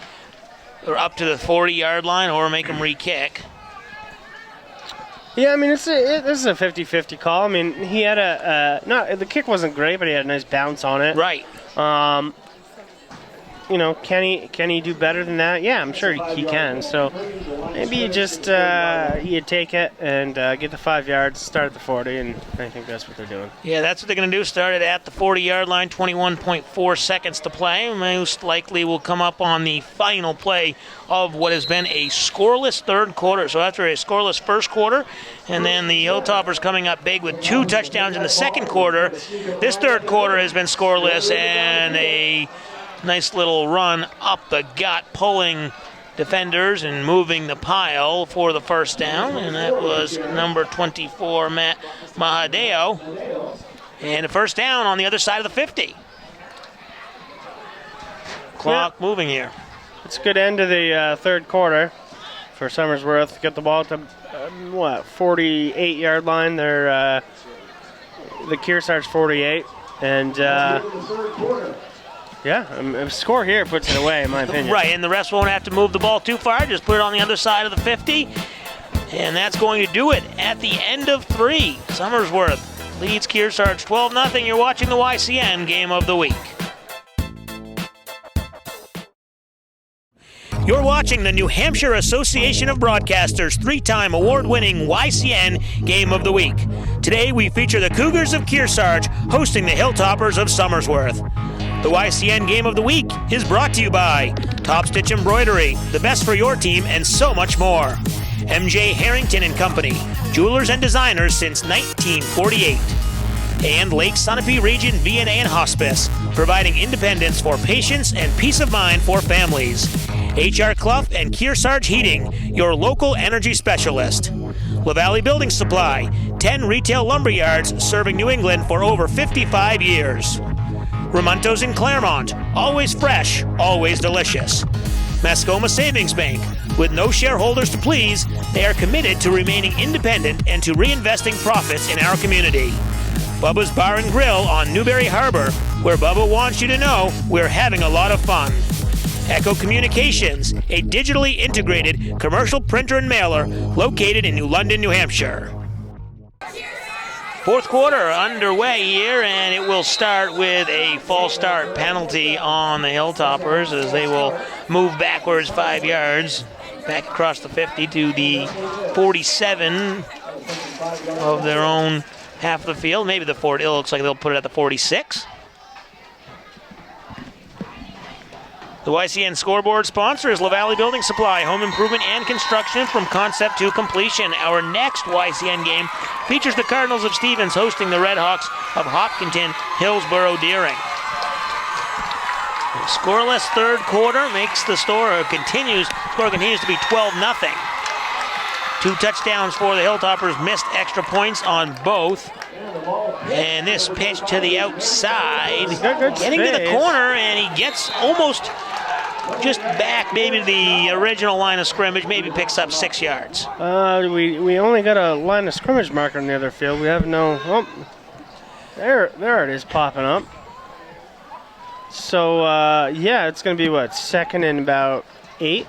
up to the 40-yard line or make him re-kick. Yeah, I mean, this is a 50-50 call. I mean, he had the kick wasn't great, but he had a nice bounce on it. Right. can he do better than that? Yeah, I'm sure he can. So maybe you just you take it and get the 5 yards, start at the 40, and I think that's what they're doing. Yeah, that's what they're going to do. Start it at the 40-yard line, 21.4 seconds to play. Most likely will come up on the final play of what has been a scoreless third quarter. So after a scoreless first quarter, and then the Hilltoppers coming up big with 2 touchdowns in the second quarter, this third quarter has been scoreless and a nice little run up the gut, pulling defenders and moving the pile for the first down, and that was number 24, Matt Mahadeo. And a first down on the other side of the 50. Clock moving here. It's a good end to the third quarter for Somersworth. Get the ball to, 48-yard line. They're the Kearsarge 48. And, a score here puts it away, in my opinion. Right, and the rest won't have to move the ball too far. Just put it on the other side of the 50. And that's going to do it at the end of 3. Somersworth leads Kearsarge 12-0. You're watching the YCN Game of the Week. You're watching the New Hampshire Association of Broadcasters 3-time award-winning YCN Game of the Week. Today we feature the Cougars of Kearsarge hosting the Hilltoppers of Somersworth. The YCN Game of the Week is brought to you by Top Stitch Embroidery, the best for your team, and so much more. MJ Harrington and Company, jewelers and designers since 1948. And Lake Sunapee Region VNA and Hospice, providing independence for patients and peace of mind for families. H.R. Clough and Kearsarge Heating, your local energy specialist. La Valley Building Supply, 10 retail lumber yards serving New England for over 55 years. Ramontos in Claremont, always fresh, always delicious. Mascoma Savings Bank, with no shareholders to please, they are committed to remaining independent and to reinvesting profits in our community. Bubba's Bar and Grill on Newberry Harbor, where Bubba wants you to know we're having a lot of fun. Echo Communications, a digitally integrated commercial printer and mailer located in New London, New Hampshire. Fourth quarter underway here, and it will start with a false start penalty on the Hilltoppers as they will move backwards 5 yards, back across the 50 to the 47 of their own half of the field. Maybe the 40, it looks like they'll put it at the 46. The YCN scoreboard sponsor is La Valley Building Supply, home improvement and construction from concept to completion. Our next YCN game features the Cardinals of Stevens hosting the Red Hawks of Hopkinton, Hillsborough, Deering. The scoreless third quarter makes the score continues to be 12-0. 2 touchdowns for the Hilltoppers, missed extra points on both. And this pitch to the outside, getting to the corner, and he gets almost just back maybe to the original line of scrimmage, maybe picks up 6 yards. We only got a line of scrimmage marker in the other field. We have no, there it is popping up. So, it's going to be what, second and about 8?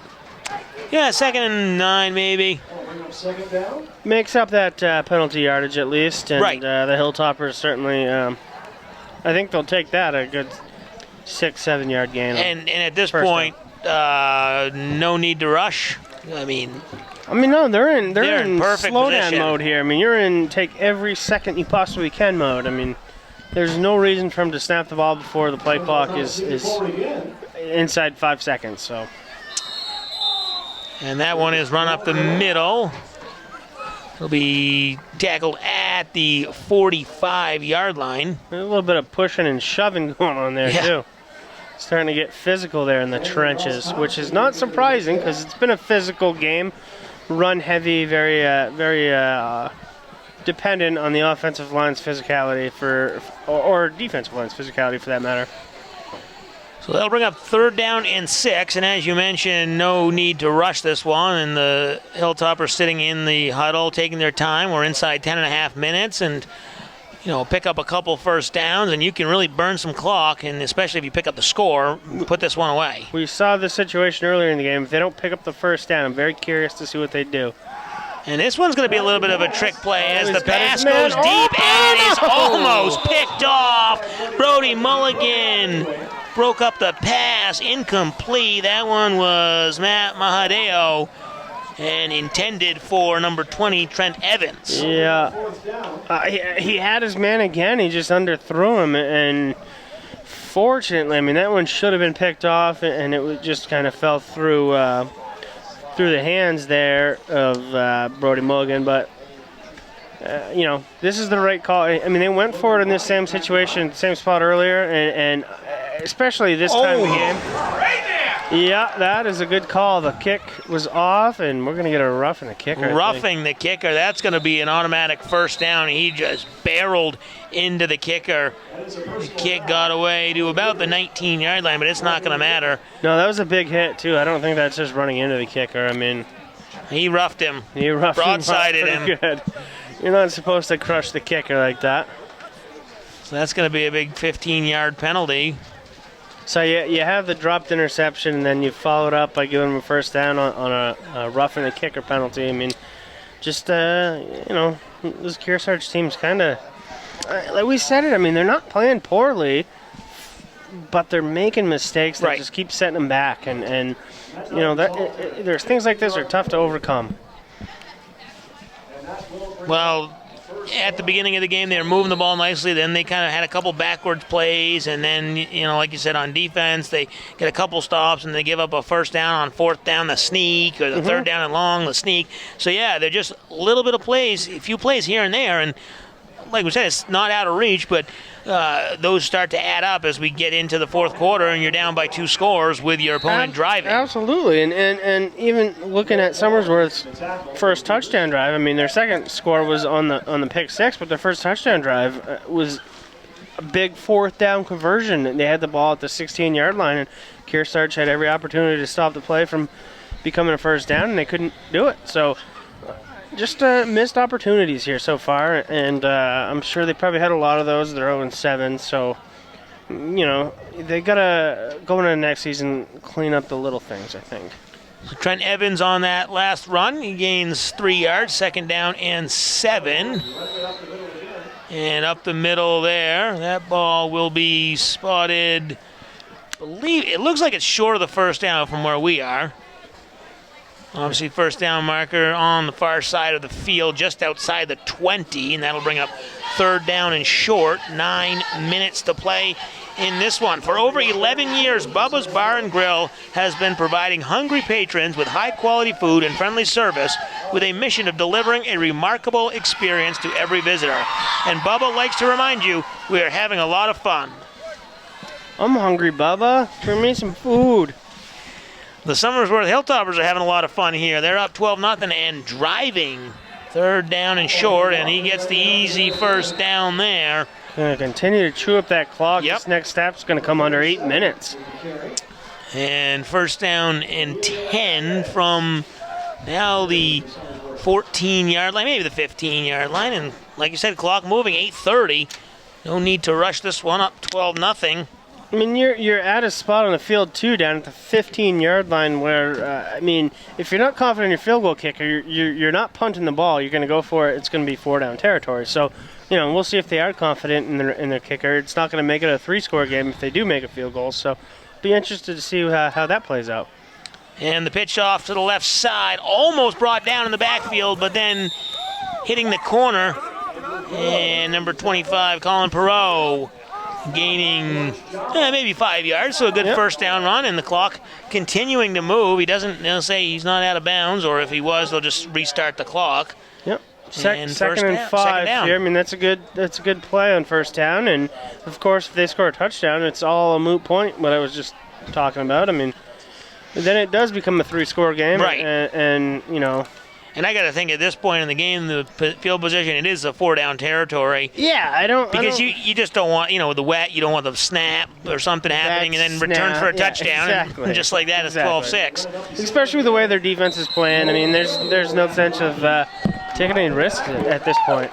Yeah, second and 9 maybe. Second down. Makes up that penalty yardage at least, and right. The Hilltoppers certainly, I think they'll take that a good 6-7 yard gain. And at this point, no need to rush. I mean, no, they're in perfect slow position. down mode here. I mean, you're in take every second you possibly can mode. I mean, there's no reason for them to snap the ball before the play clock is inside 5 seconds. So. And that one is run up the middle. He'll be tackled at the 45-yard line. There's a little bit of pushing and shoving going on there, too. Starting to get physical there in the trenches, which is not surprising because it's been a physical game. Run heavy, very dependent on the offensive line's physicality or defensive line's physicality for that matter. So they'll bring up 3rd down and 6, and as you mentioned, no need to rush this one, and the Hilltoppers sitting in the huddle, taking their time. We're inside 10.5 minutes, and pick up a couple first downs, and you can really burn some clock, and especially if you pick up the score, put this one away. We saw the situation earlier in the game. If they don't pick up the first down, I'm very curious to see what they do. And this one's going to be a little bit of a trick play as the pass goes deep, and it is almost picked off. Brody Mulligan broke up the pass, incomplete. That one was Matt Mahadeo and intended for number 20, Trent Evans. Yeah, he had his man again. He just underthrew him, and fortunately, I mean, that one should have been picked off, and it just kind of fell through the hands there of Brody Mulligan. But this is the right call. I mean, they went for it in this same situation, same spot earlier, and especially this time of the game. Yeah, that is a good call. The kick was off, and we're going to get a roughing the kicker. Roughing the kicker. That's going to be an automatic first down. He just barreled into the kicker. The kick got away to about the 19-yard line, but it's not going to matter. No, that was a big hit, too. I don't think that's just running into the kicker. I mean, he roughed him. Broadsided him. Good. You're not supposed to crush the kicker like that. So that's going to be a big 15-yard penalty. So you have the dropped interception, and then you follow it up by giving them a first down on a roughing the kicker penalty. I mean, just, this Kearsarge team's kind of, like we said it, I mean, they're not playing poorly, but they're making mistakes that just keep setting them back. And there's things like this are tough to overcome. Well, at the beginning of the game, they were moving the ball nicely. Then they kind of had a couple backwards plays. And then, like you said, on defense, they get a couple stops and they give up a first down on fourth down, the sneak, or the third down and long, the sneak. So, yeah, they're just a little bit of plays, a few plays here and there. And like we said, it's not out of reach, but those start to add up as we get into the fourth quarter and you're down by 2 scores with your opponent driving. Absolutely. And even looking at Somersworth's first touchdown drive, I mean, their second score was on the pick six, but their first touchdown drive was a big fourth down conversion. They had the ball at the 16-yard line, and Kearsarge had every opportunity to stop the play from becoming a first down, and they couldn't do it. So just missed opportunities here so far, and I'm sure they probably had a lot of those. They're 0-7, so they gotta go into the next season clean up the little things, I think. So Trent Evans on that last run, he gains 3 yards, second down and 7, and up the middle there. That ball will be spotted. It looks like it's short of the first down from where we are. Obviously, first down marker on the far side of the field, just outside the 20, and that'll bring up third down and short. 9 minutes to play in this one. For over 11 years, Bubba's Bar and Grill has been providing hungry patrons with high-quality food and friendly service with a mission of delivering a remarkable experience to every visitor. And Bubba likes to remind you, we are having a lot of fun. I'm hungry, Bubba. Bring me some food. The Somersworth Hilltoppers are having a lot of fun here. They're up 12-0 and driving. Third down and short, and he gets the easy first down there. Going to continue to chew up that clock. Yep. This next step's going to come under 8 minutes. And first down and 10 from now the 14-yard line, maybe the 15-yard line. And like you said, clock moving, 8:30. No need to rush this one, up 12-0. I mean, you're at a spot on the field, too, down at the 15-yard line where, if you're not confident in your field goal kicker, you're not punting the ball. You're going to go for it. It's going to be 4-down territory. So, we'll see if they are confident in their kicker. It's not going to make it a 3-score game if they do make a field goal. So, be interested to see how that plays out. And the pitch off to the left side, almost brought down in the backfield, but then hitting the corner. And number 25, Colin Perot, gaining maybe 5 yards, so a good first down run, and the clock continuing to move. He doesn't say he's not out of bounds, or if he was, they'll just restart the clock. Yep. Second and 5 here. I mean, that's a good play on first down, and of course, if they score a touchdown, it's all a moot point. What I was just talking about. I mean, then it does become a 3-score game, right? And And I got to think at this point in the game, the field position, it is a 4-down territory. Yeah, Because you just don't want, the wet, you don't want the snap or something happening and then return for a touchdown. Exactly. And just like that, it's 12-6. Especially with the way their defense is playing. I mean, there's no sense of taking any risks at this point.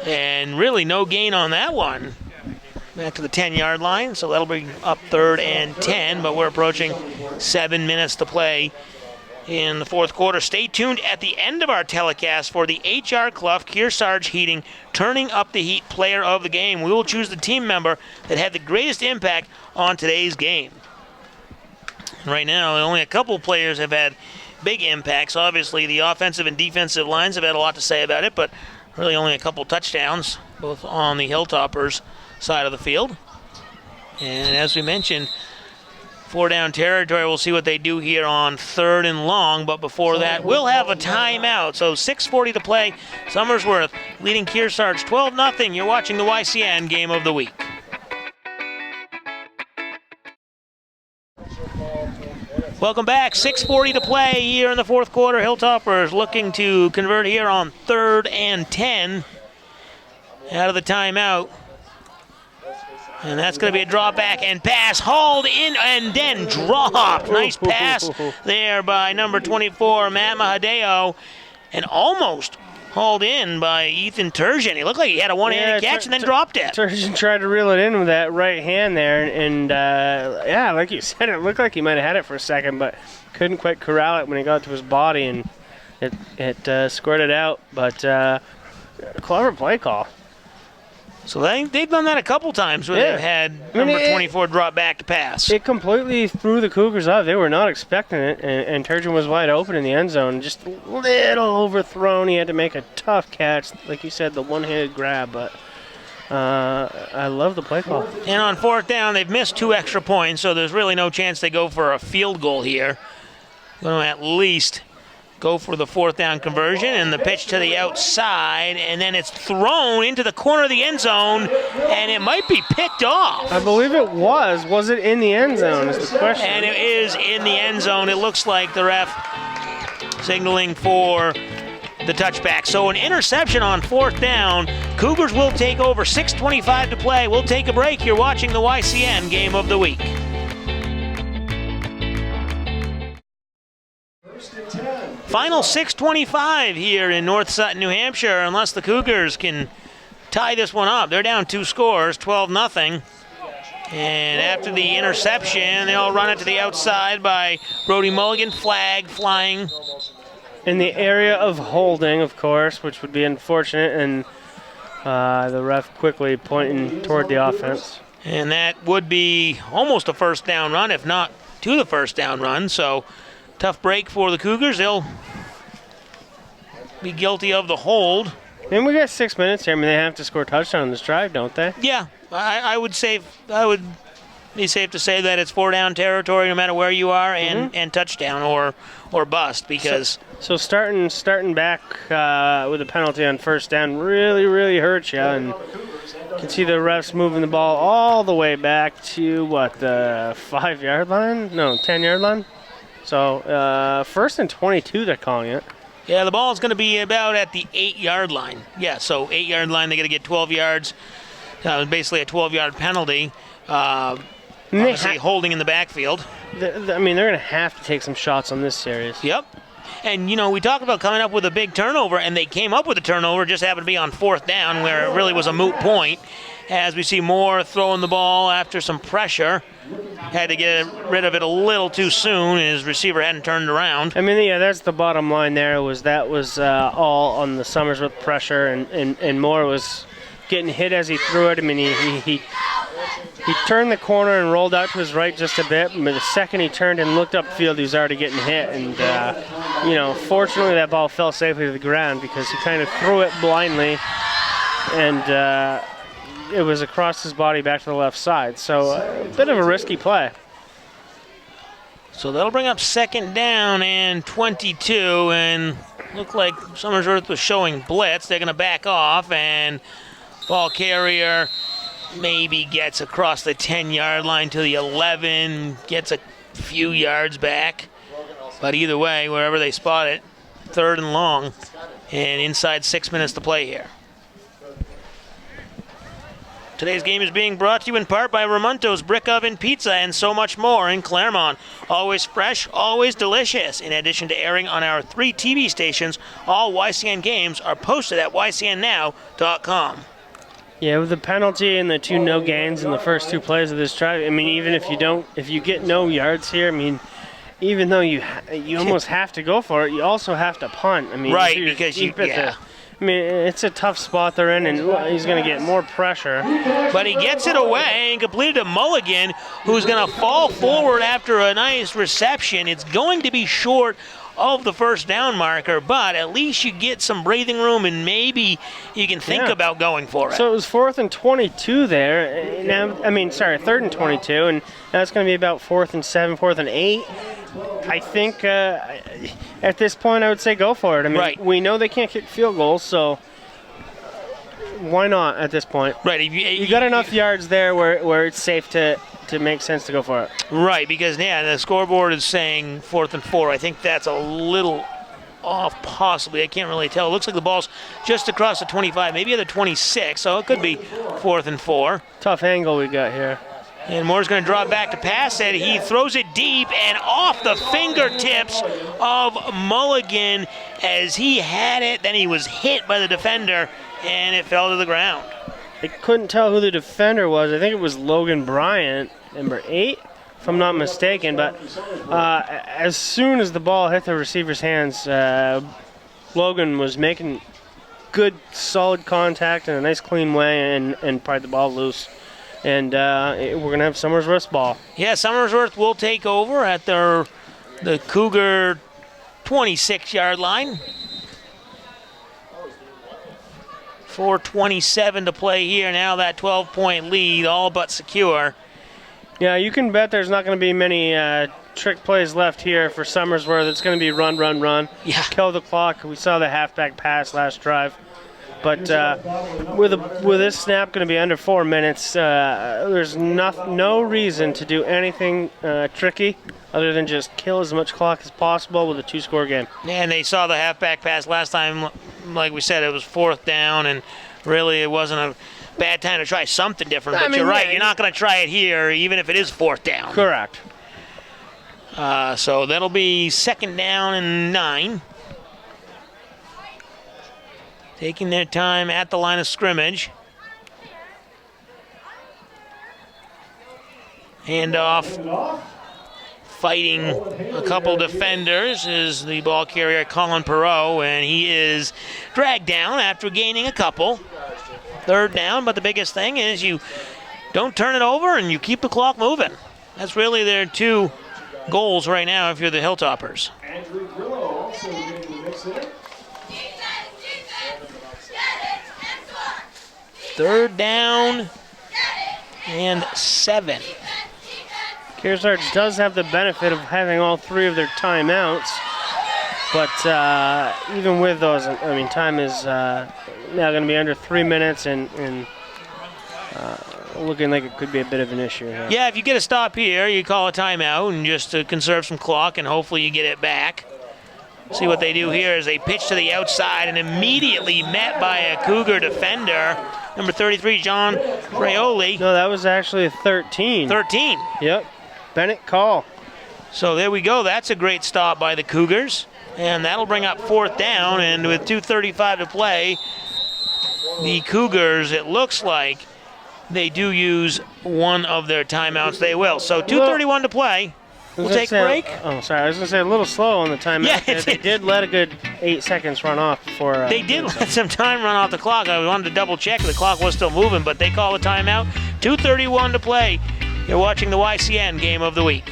And really no gain on that one. Back to the 10-yard line, so that'll bring up third and 10, but we're approaching 7 minutes to play in the fourth quarter. Stay tuned at the end of our telecast for the H.R. Clough Kearsarge Heating Turning Up the Heat Player of the Game. We will choose the team member that had the greatest impact on today's game. Right now, only a couple players have had big impacts. Obviously, the offensive and defensive lines have had a lot to say about it, but really only a couple touchdowns, both on the Hilltoppers side of the field. And as we mentioned, 4-down territory. We'll see what they do here on 3rd and long, but before that, we'll have a timeout. So 6:40 to play. Somersworth leading Kearsarge 12-0. You're watching the YCN Game of the Week. Welcome back. 6:40 to play here in the fourth quarter. Hilltoppers looking to convert here on 3rd and 10 out of the timeout. And that's going to be a drop back and pass hauled in and then dropped. Nice pass there by number 24, Matt Mahadeo, and almost hauled in by Ethan Turgeon. He looked like he had a one-handed catch and then dropped it. Turgeon tried to reel it in with that right hand there, and yeah, like you said, it looked like he might have had it for a second, but couldn't quite corral it when he got to his body, and it squirted out. But clever play call. So they've done that a couple times where they've had number 24 drop back to pass. It completely threw the Cougars off. They were not expecting it, and Turgeon was wide open in the end zone. Just a little overthrown. He had to make a tough catch. Like you said, the one-handed grab, but I love the play call. And on 4th down, they've missed 2 extra points, so there's really no chance they go for a field goal here. Going to at least go for the 4th down conversion, and the pitch to the outside, and then it's thrown into the corner of the end zone, and it might be picked off. I believe it was. Was it in the end zone is the question. And it is in the end zone. It looks like the ref signaling for the touchback. So an interception on 4th down. Cougars will take over. 6:25 to play. We'll take a break. You're watching the YCN Game of the Week. Final 6:25 here in North Sutton, New Hampshire, unless the Cougars can tie this one up. They're down 2 scores, 12-0. And after the interception, they'll run it to the outside by Brody Mulligan. Flag flying. In the area of holding, of course, which would be unfortunate, and the ref quickly pointing toward the offense. And that would be almost a 1st down run, if not to the 1st down run. So tough break for the Cougars. They'll be guilty of the hold. And we got 6 minutes here. I mean, they have to score a touchdown on this drive, don't they? Yeah, I would be safe to say that it's 4-down territory no matter where you are, and touchdown or bust, because so starting back with a penalty on 1st down really hurts you, and you can see the refs moving the ball all the way back to the 5-yard line? No, 10-yard line. So 1st and 22 they're calling it. Yeah, the ball is going to be about at the 8-yard line. Yeah, so 8-yard line, they got to get 12 yards. Basically a 12-yard penalty. Obviously holding in the backfield. I mean, they're going to have to take some shots on this series. Yep. And, we talked about coming up with a big turnover, and they came up with a turnover, just happened to be on 4th down, where it really was a moot point. As we see Moore throwing the ball after some pressure. Had to get rid of it a little too soon, and his receiver hadn't turned around. I mean, yeah, that's the bottom line there, was all on the Somersworth pressure, and Moore was getting hit as he threw it. I mean, he turned the corner and rolled out to his right just a bit, but the second he turned and looked upfield, he was already getting hit. And, fortunately that ball fell safely to the ground because he kind of threw it blindly, and it was across his body back to the left side. So a bit of a risky play. So that'll bring up 2nd down and 22, and look like Somersworth was showing blitz. They're going to back off, and ball carrier maybe gets across the 10-yard line to the 11, gets a few yards back. But either way, wherever they spot it, 3rd and long, and inside 6 minutes to play here. Today's game is being brought to you in part by Ramonto's Brick Oven Pizza and so much more in Claremont. Always fresh, always delicious. In addition to airing on our 3 TV stations, all YCN games are posted at ycnnow.com. Yeah, with the penalty and the 2 no gains in the first 2 plays of this drive, I mean, even if you get no yards here, I mean, even though you almost have to go for it, you also have to punt. I mean, right, because I mean, it's a tough spot they're in, and he's going to get more pressure. But he gets it away and completed a mulligan, who's going to fall forward after a nice reception. It's going to be short of the first down marker, but at least you get some breathing room, and maybe you can think about going for it. So it was 4th and 22 there. Now, I mean, sorry, 3rd and 22, and now it's going to be about 4th and 7, 4th and 8. I think at this point I would say go for it. I mean, we know they can't kick field goals, so why not at this point? Right. You got enough yards there where it's safe to make sense to go for it. Right, because the scoreboard is saying 4th and 4. I think that's a little off, possibly. I can't really tell. It looks like the ball's just across the 25, maybe at the 26, so it could be 4th and 4. Tough angle we got here. And Moore's going to draw back to pass it. He throws it deep and off the fingertips of Mulligan as he had it. Then he was hit by the defender, and it fell to the ground. I couldn't tell who the defender was. I think it was Logan Bryant, number 8, if I'm not mistaken. But as soon as the ball hit the receiver's hands, Logan was making good, solid contact in a nice, clean way and pried the ball loose. And we're going to have Somersworth's ball. Yeah, Somersworth will take over at the Cougar 26-yard line. 4:27 to play here. Now that 12-point lead all but secure. Yeah, you can bet there's not going to be many trick plays left here for Somersworth. It's going to be run, run, run. Yeah. Kill the clock. We saw the halfback pass last drive. But with this snap going to be under 4 minutes, there's no reason to do anything tricky other than just kill as much clock as possible with a 2-score game. And they saw the halfback pass last time. Like we said, it was 4th down, and really it wasn't a bad time to try something different. But you're right, you're not going to try it here, even if it is 4th down. Correct. So that'll be 2nd down and 9. Taking their time at the line of scrimmage. Handoff. Fighting a couple defenders is the ball carrier Colin Perot, and he is dragged down after gaining a couple. 3rd down, but the biggest thing is you don't turn it over and you keep the clock moving. That's really their 2 goals right now if you're the Hilltoppers. Andrew Grillo also getting the mix in. 3rd down and 7. Kearsarge does have the benefit of having all 3 of their timeouts, but even with those, I mean, time is now going to be under 3 minutes and looking like it could be a bit of an issue here. Yeah, if you get a stop here, you call a timeout and just to conserve some clock, and hopefully you get it back. See what they do here is they pitch to the outside and immediately met by a Cougar defender. Number 33, John Fraioli. No, that was actually 13. 13. Yep. Bennett call. So there we go. That's a great stop by the Cougars. And that'll bring up 4th down. And with 2:35 to play, the Cougars, it looks like they do use one of their timeouts. They will. So 2:31 to play. We'll take a break. Oh, sorry. I was going to say a little slow on the timeout. Yeah, they did let a good 8 seconds run off before. They did let some time run off the clock. I wanted to double check. The clock was still moving, but they call a timeout. 2:31 to play. You're watching the YCN Game of the Week.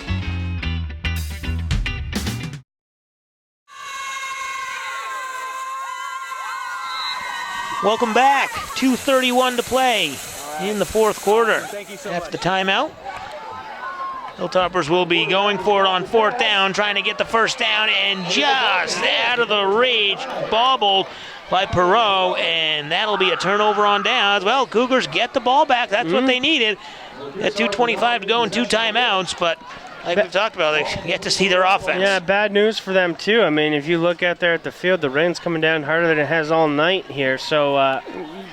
Welcome back. 2:31 to play in the 4th quarter. After the timeout, Hilltoppers will be going for it on 4th down, trying to get the first down, and just out of the reach, bobbled by Perot, and that'll be a turnover on downs. Well, Cougars get the ball back. That's what they needed. At 2:25 to go and 2 timeouts, but like we've talked about, they get to see their offense. Yeah, bad news for them too. I mean, if you look out there at the field, the rain's coming down harder than it has all night here. So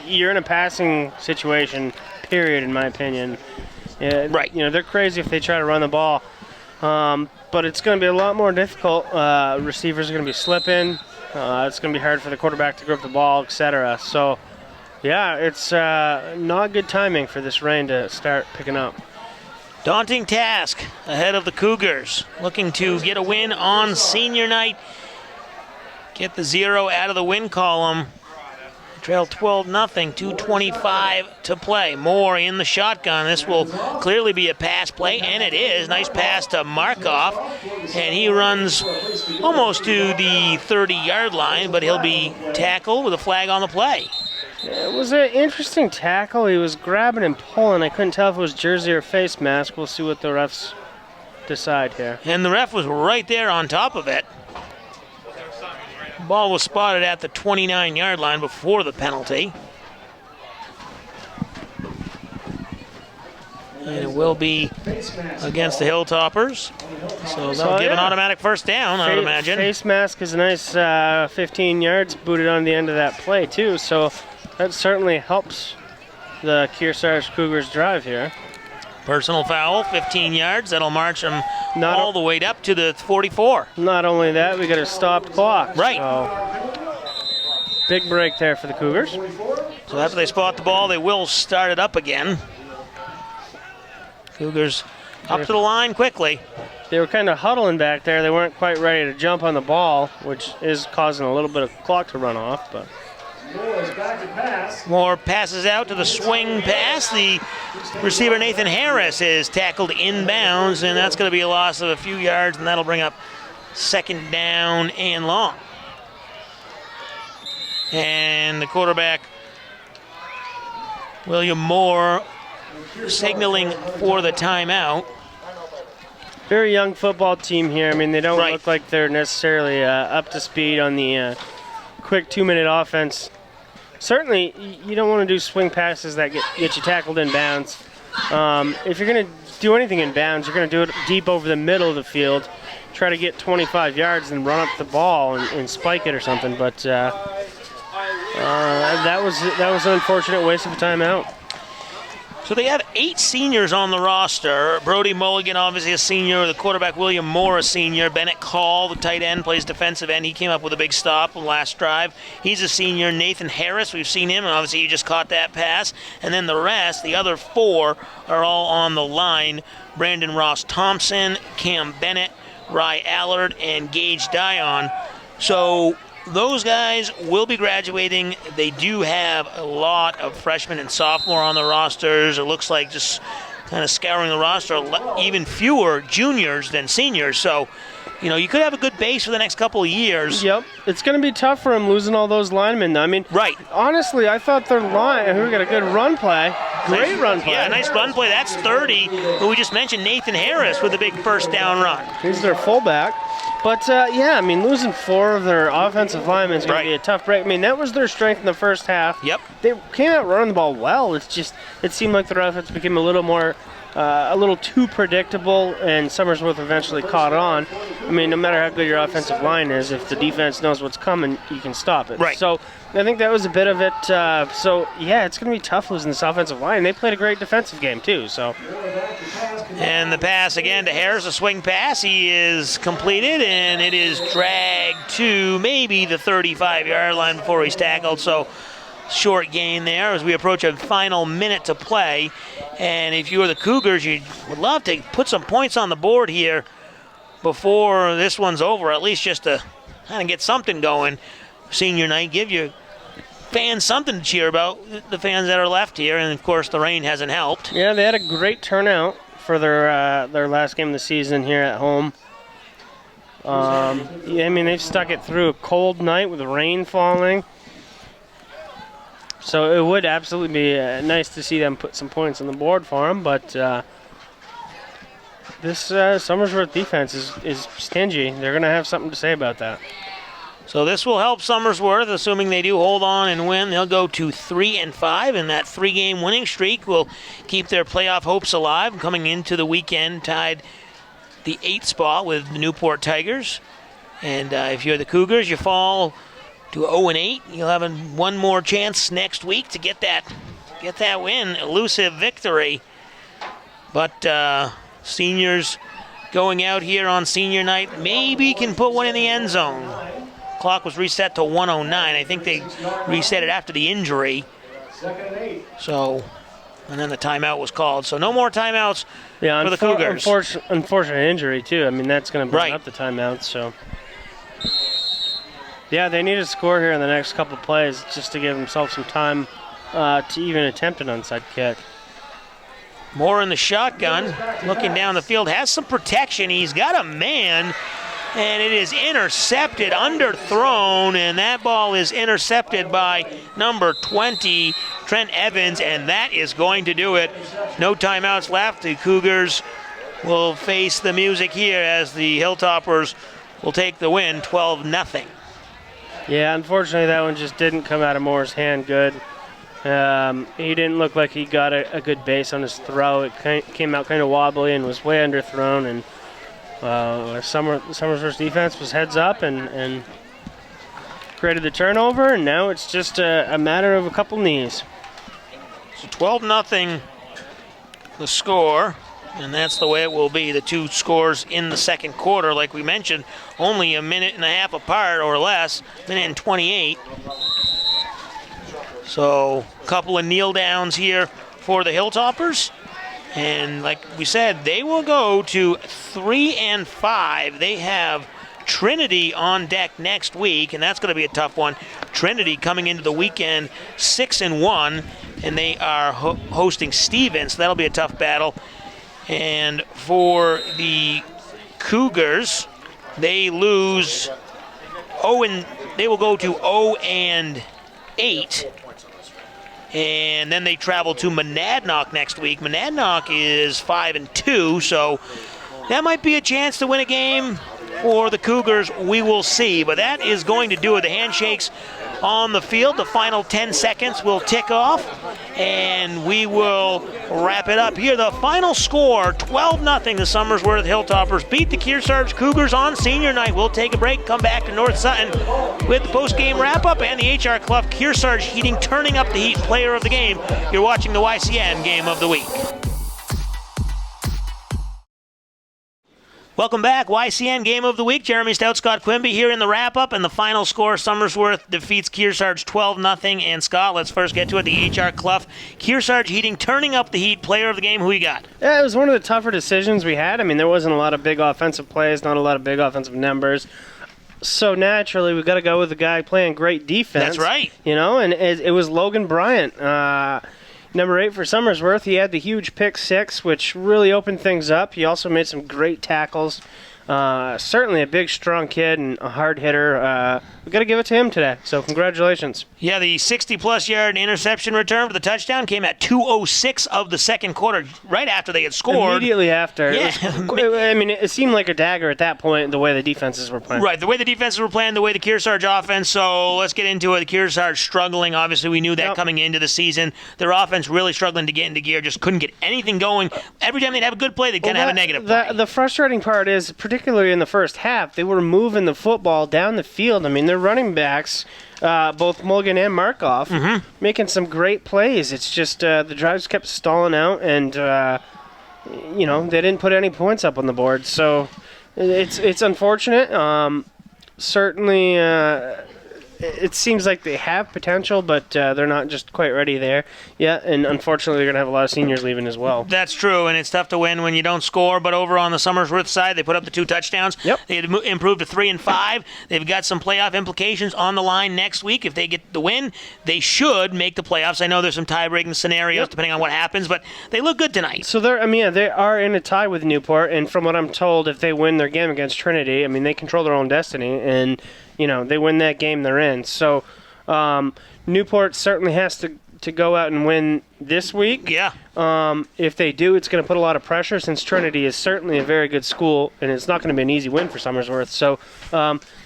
you're in a passing situation, period, in my opinion. Yeah, right. You know, they're crazy if they try to run the ball. But it's going to be a lot more difficult. Receivers are going to be slipping. It's going to be hard for the quarterback to grip the ball, etc. So, yeah, it's not good timing for this rain to start picking up. Daunting task ahead of the Cougars, looking to get a win on senior night. Get the 0 out of the win column. Trail 12-0, 2:25 to play. Moore in the shotgun. This will clearly be a pass play, and it is. Nice pass to Markov, and he runs almost to the 30-yard line, but he'll be tackled with a flag on the play. It was an interesting tackle. He was grabbing and pulling. I couldn't tell if it was jersey or face mask. We'll see what the refs decide here. And the ref was right there on top of it. Ball was spotted at the 29-yard line before the penalty. And it will be against the Hilltoppers. So they'll give an automatic first down, I would imagine. Face mask is a nice 15 yards booted on the end of that play, too. So that certainly helps the Kearsarge Cougars drive here. Personal foul, 15 yards. That'll march them all the way up to the 44. Not only that, we got a stopped clock. Right. So big break there for the Cougars. So after they spot the ball, they will start it up again. Cougars up to the line quickly. They were kind of huddling back there. They weren't quite ready to jump on the ball, which is causing a little bit of clock to run off. But Moore passes out to the swing pass. The receiver, Nathan Harris, is tackled inbounds, and that's going to be a loss of a few yards, and that'll bring up second down and long. And the quarterback, William Moore, signaling for the timeout. Very young football team here. I mean, they don't Right. look like they're necessarily up to speed on the quick 2-minute offense. Certainly, you don't want to do swing passes that get you tackled in bounds. If you're going to do anything in bounds, you're going to do it deep over the middle of the field, try to get 25 yards and run up the ball and spike it or something. But that was an unfortunate waste of a timeout. So they have 8 seniors on the roster. Brody Mulligan, obviously a senior. The quarterback, William Moore, a senior. Bennett Call, the tight end, plays defensive end. He came up with a big stop on last drive. He's a senior. Nathan Harris, we've seen him, and obviously he just caught that pass. And then the rest, the other 4, are all on the line. Brandon Ross Thompson, Cam Bennett, Rye Allard, and Gage Dion. So those guys will be graduating. They do have a lot of freshmen and sophomore on the rosters. It looks like just kind of scouring the roster, even fewer juniors than seniors. So, you know, you could have a good base for the next couple of years. Yep. It's going to be tough for them losing all those linemen. I mean, right. Honestly, I thought their line, we got a good run play. Great run play. Yeah, nice run play. That's 30. But we just mentioned Nathan Harris with a big first down run. He's their fullback. But, yeah, I mean, losing 4 of their offensive linemen is going to be a tough break. I mean, that was their strength in the first half. Yep. They came out running the ball well. It's just, it seemed like their offense became a little too predictable, and Somersworth eventually caught on. I mean, no matter how good your offensive line is, if the defense knows what's coming, you can stop it. Right. So I think that was a bit of it. So, yeah, it's going to be tough losing this offensive line. They played a great defensive game, too. So. And the pass again to Harris, a swing pass. He is completed, and it is dragged to maybe the 35-yard line before he's tackled. So short gain there as we approach a final minute to play. And if you were the Cougars, you would love to put some points on the board here before this one's over, at least just to kind of get something going. Senior night, give your fans something to cheer about, the fans that are left here, and of course the rain hasn't helped. Yeah, they had a great turnout for their last game of the season here at home. Yeah, I mean, they've stuck it through a cold night with rain falling. So it would absolutely be nice to see them put some points on the board for them, but this Somersworth defense is stingy. They're going to have something to say about that. So this will help Somersworth, assuming they do hold on and win. They'll go to 3-5, and that 3-game winning streak will keep their playoff hopes alive. Coming into the weekend, tied the 8th spot with the Newport Tigers. And if you're the Cougars, you fall to 0-8. You'll have one more chance next week to get that win, elusive victory. But seniors going out here on senior night maybe can put one in the end zone. Clock was reset to 1:09. I think they reset it after the injury. So And then the timeout was called. So no more timeouts for the Cougars. Unfortunate injury, too. I mean, that's going to burn Right. up the timeouts. So, yeah, they need to score here in the next couple plays just to give themselves some time to even attempt an onside kick. Moore in the shotgun, looking down the field, has some protection. He's got a man, and it is intercepted, underthrown, and that ball is intercepted by number 20, Trent Evans, and that is going to do it. No timeouts left. The Cougars will face the music here as the Hilltoppers will take the win, 12-0. Yeah, unfortunately, that one just didn't come out of Moore's hand good. He didn't look like he got a good base on his throw. It came out kind of wobbly and was way underthrown, and Somersworth's defense was heads up and created the turnover, and now it's just a matter of a couple knees. So 12-0 the score, and that's the way it will be. The two scores in the second quarter, like we mentioned, only a minute and a half apart or less, minute and 28. So a couple of kneel downs here for the Hilltoppers. And like we said, they will go to 3-5. They have Trinity on deck next week, and that's going to be a tough one. Trinity coming into the weekend 6-1, and they are hosting Stevens. So that'll be a tough battle. And for the Cougars, they lose they will go to 0-8. And then they travel to Monadnock next week. Monadnock is 5-2, so that might be a chance to win a game for the Cougars. We will see, but that is going to do it. The handshakes on the field. The final 10 seconds will tick off, and we will wrap it up here. The final score, 12-0. The Somersworth Hilltoppers beat the Kearsarge Cougars on senior night. We'll take a break, come back to North Sutton with the post-game wrap-up and the H.R. Clough Kearsarge Heating turning up the heat player of the game. You're watching the YCN Game of the Week. Welcome back, YCN Game of the Week. Jeremy Stout, Scott Quimby here in the wrap-up, and the final score, Somersworth defeats Kearsarge 12-0. And Scott, let's first get to it. The H.R. Clough Kearsarge Heating turning up the heat player of the game. Who you got? Yeah, it was one of the tougher decisions we had. I mean, there wasn't a lot of big offensive plays, not a lot of big offensive numbers. So naturally, we've got to go with the guy playing great defense. That's right. You know, and it was Logan Bryant. Number 8 for Somersworth. He had the huge pick 6, which really opened things up. He also made some great tackles. Certainly a big, strong kid and a hard hitter. We've got to give it to him today, so congratulations. Yeah, the 60-plus yard interception return for the touchdown came at 2:06 of the second quarter, right after they had scored. Immediately after. Yeah. It seemed like a dagger at that point, the way the defenses were playing. Right, the way the defenses were playing, the way the Kearsarge offense. So let's get into it. The Kearsarge struggling. Obviously, we knew that coming into the season. Their offense really struggling to get into gear, just couldn't get anything going. Every time they'd have a good play, they'd kind of have a negative play. The frustrating part is, particularly in the first half, they were moving the football down the field. I mean, their running backs, both Mulligan and Markov, making some great plays. It's just the drives kept stalling out, and they didn't put any points up on the board. So it's unfortunate. Certainly, it seems like they have potential, but they're not just quite ready there yet. And unfortunately, they're going to have a lot of seniors leaving as well. That's true, and it's tough to win when you don't score. But over on the Somersworth side, they put up the 2 touchdowns. Yep. They had improved to 3-5. They've got some playoff implications on the line next week. If they get the win, they should make the playoffs. I know there's some tie-breaking scenarios depending on what happens, but they look good tonight. So they are in a tie with Newport, and from what I'm told, if they win their game against Trinity, I mean, they control their own destiny, and they win that game, they're in. So Newport certainly has to go out and win this week. Yeah. If they do, it's going to put a lot of pressure, since Trinity is certainly a very good school, and it's not going to be an easy win for Somersworth. So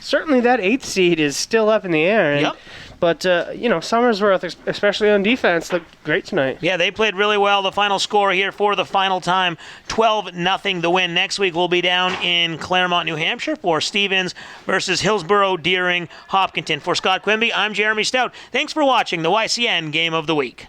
certainly that 8th seed is still up in the air. And, but, Somersworth, especially on defense, looked great tonight. Yeah, they played really well. The final score here for the final time, 12-0 the win. Next week we'll be down in Claremont, New Hampshire for Stevens versus Hillsborough, Deering, Hopkinton. For Scott Quimby, I'm Jeremy Stout. Thanks for watching the YCN Game of the Week.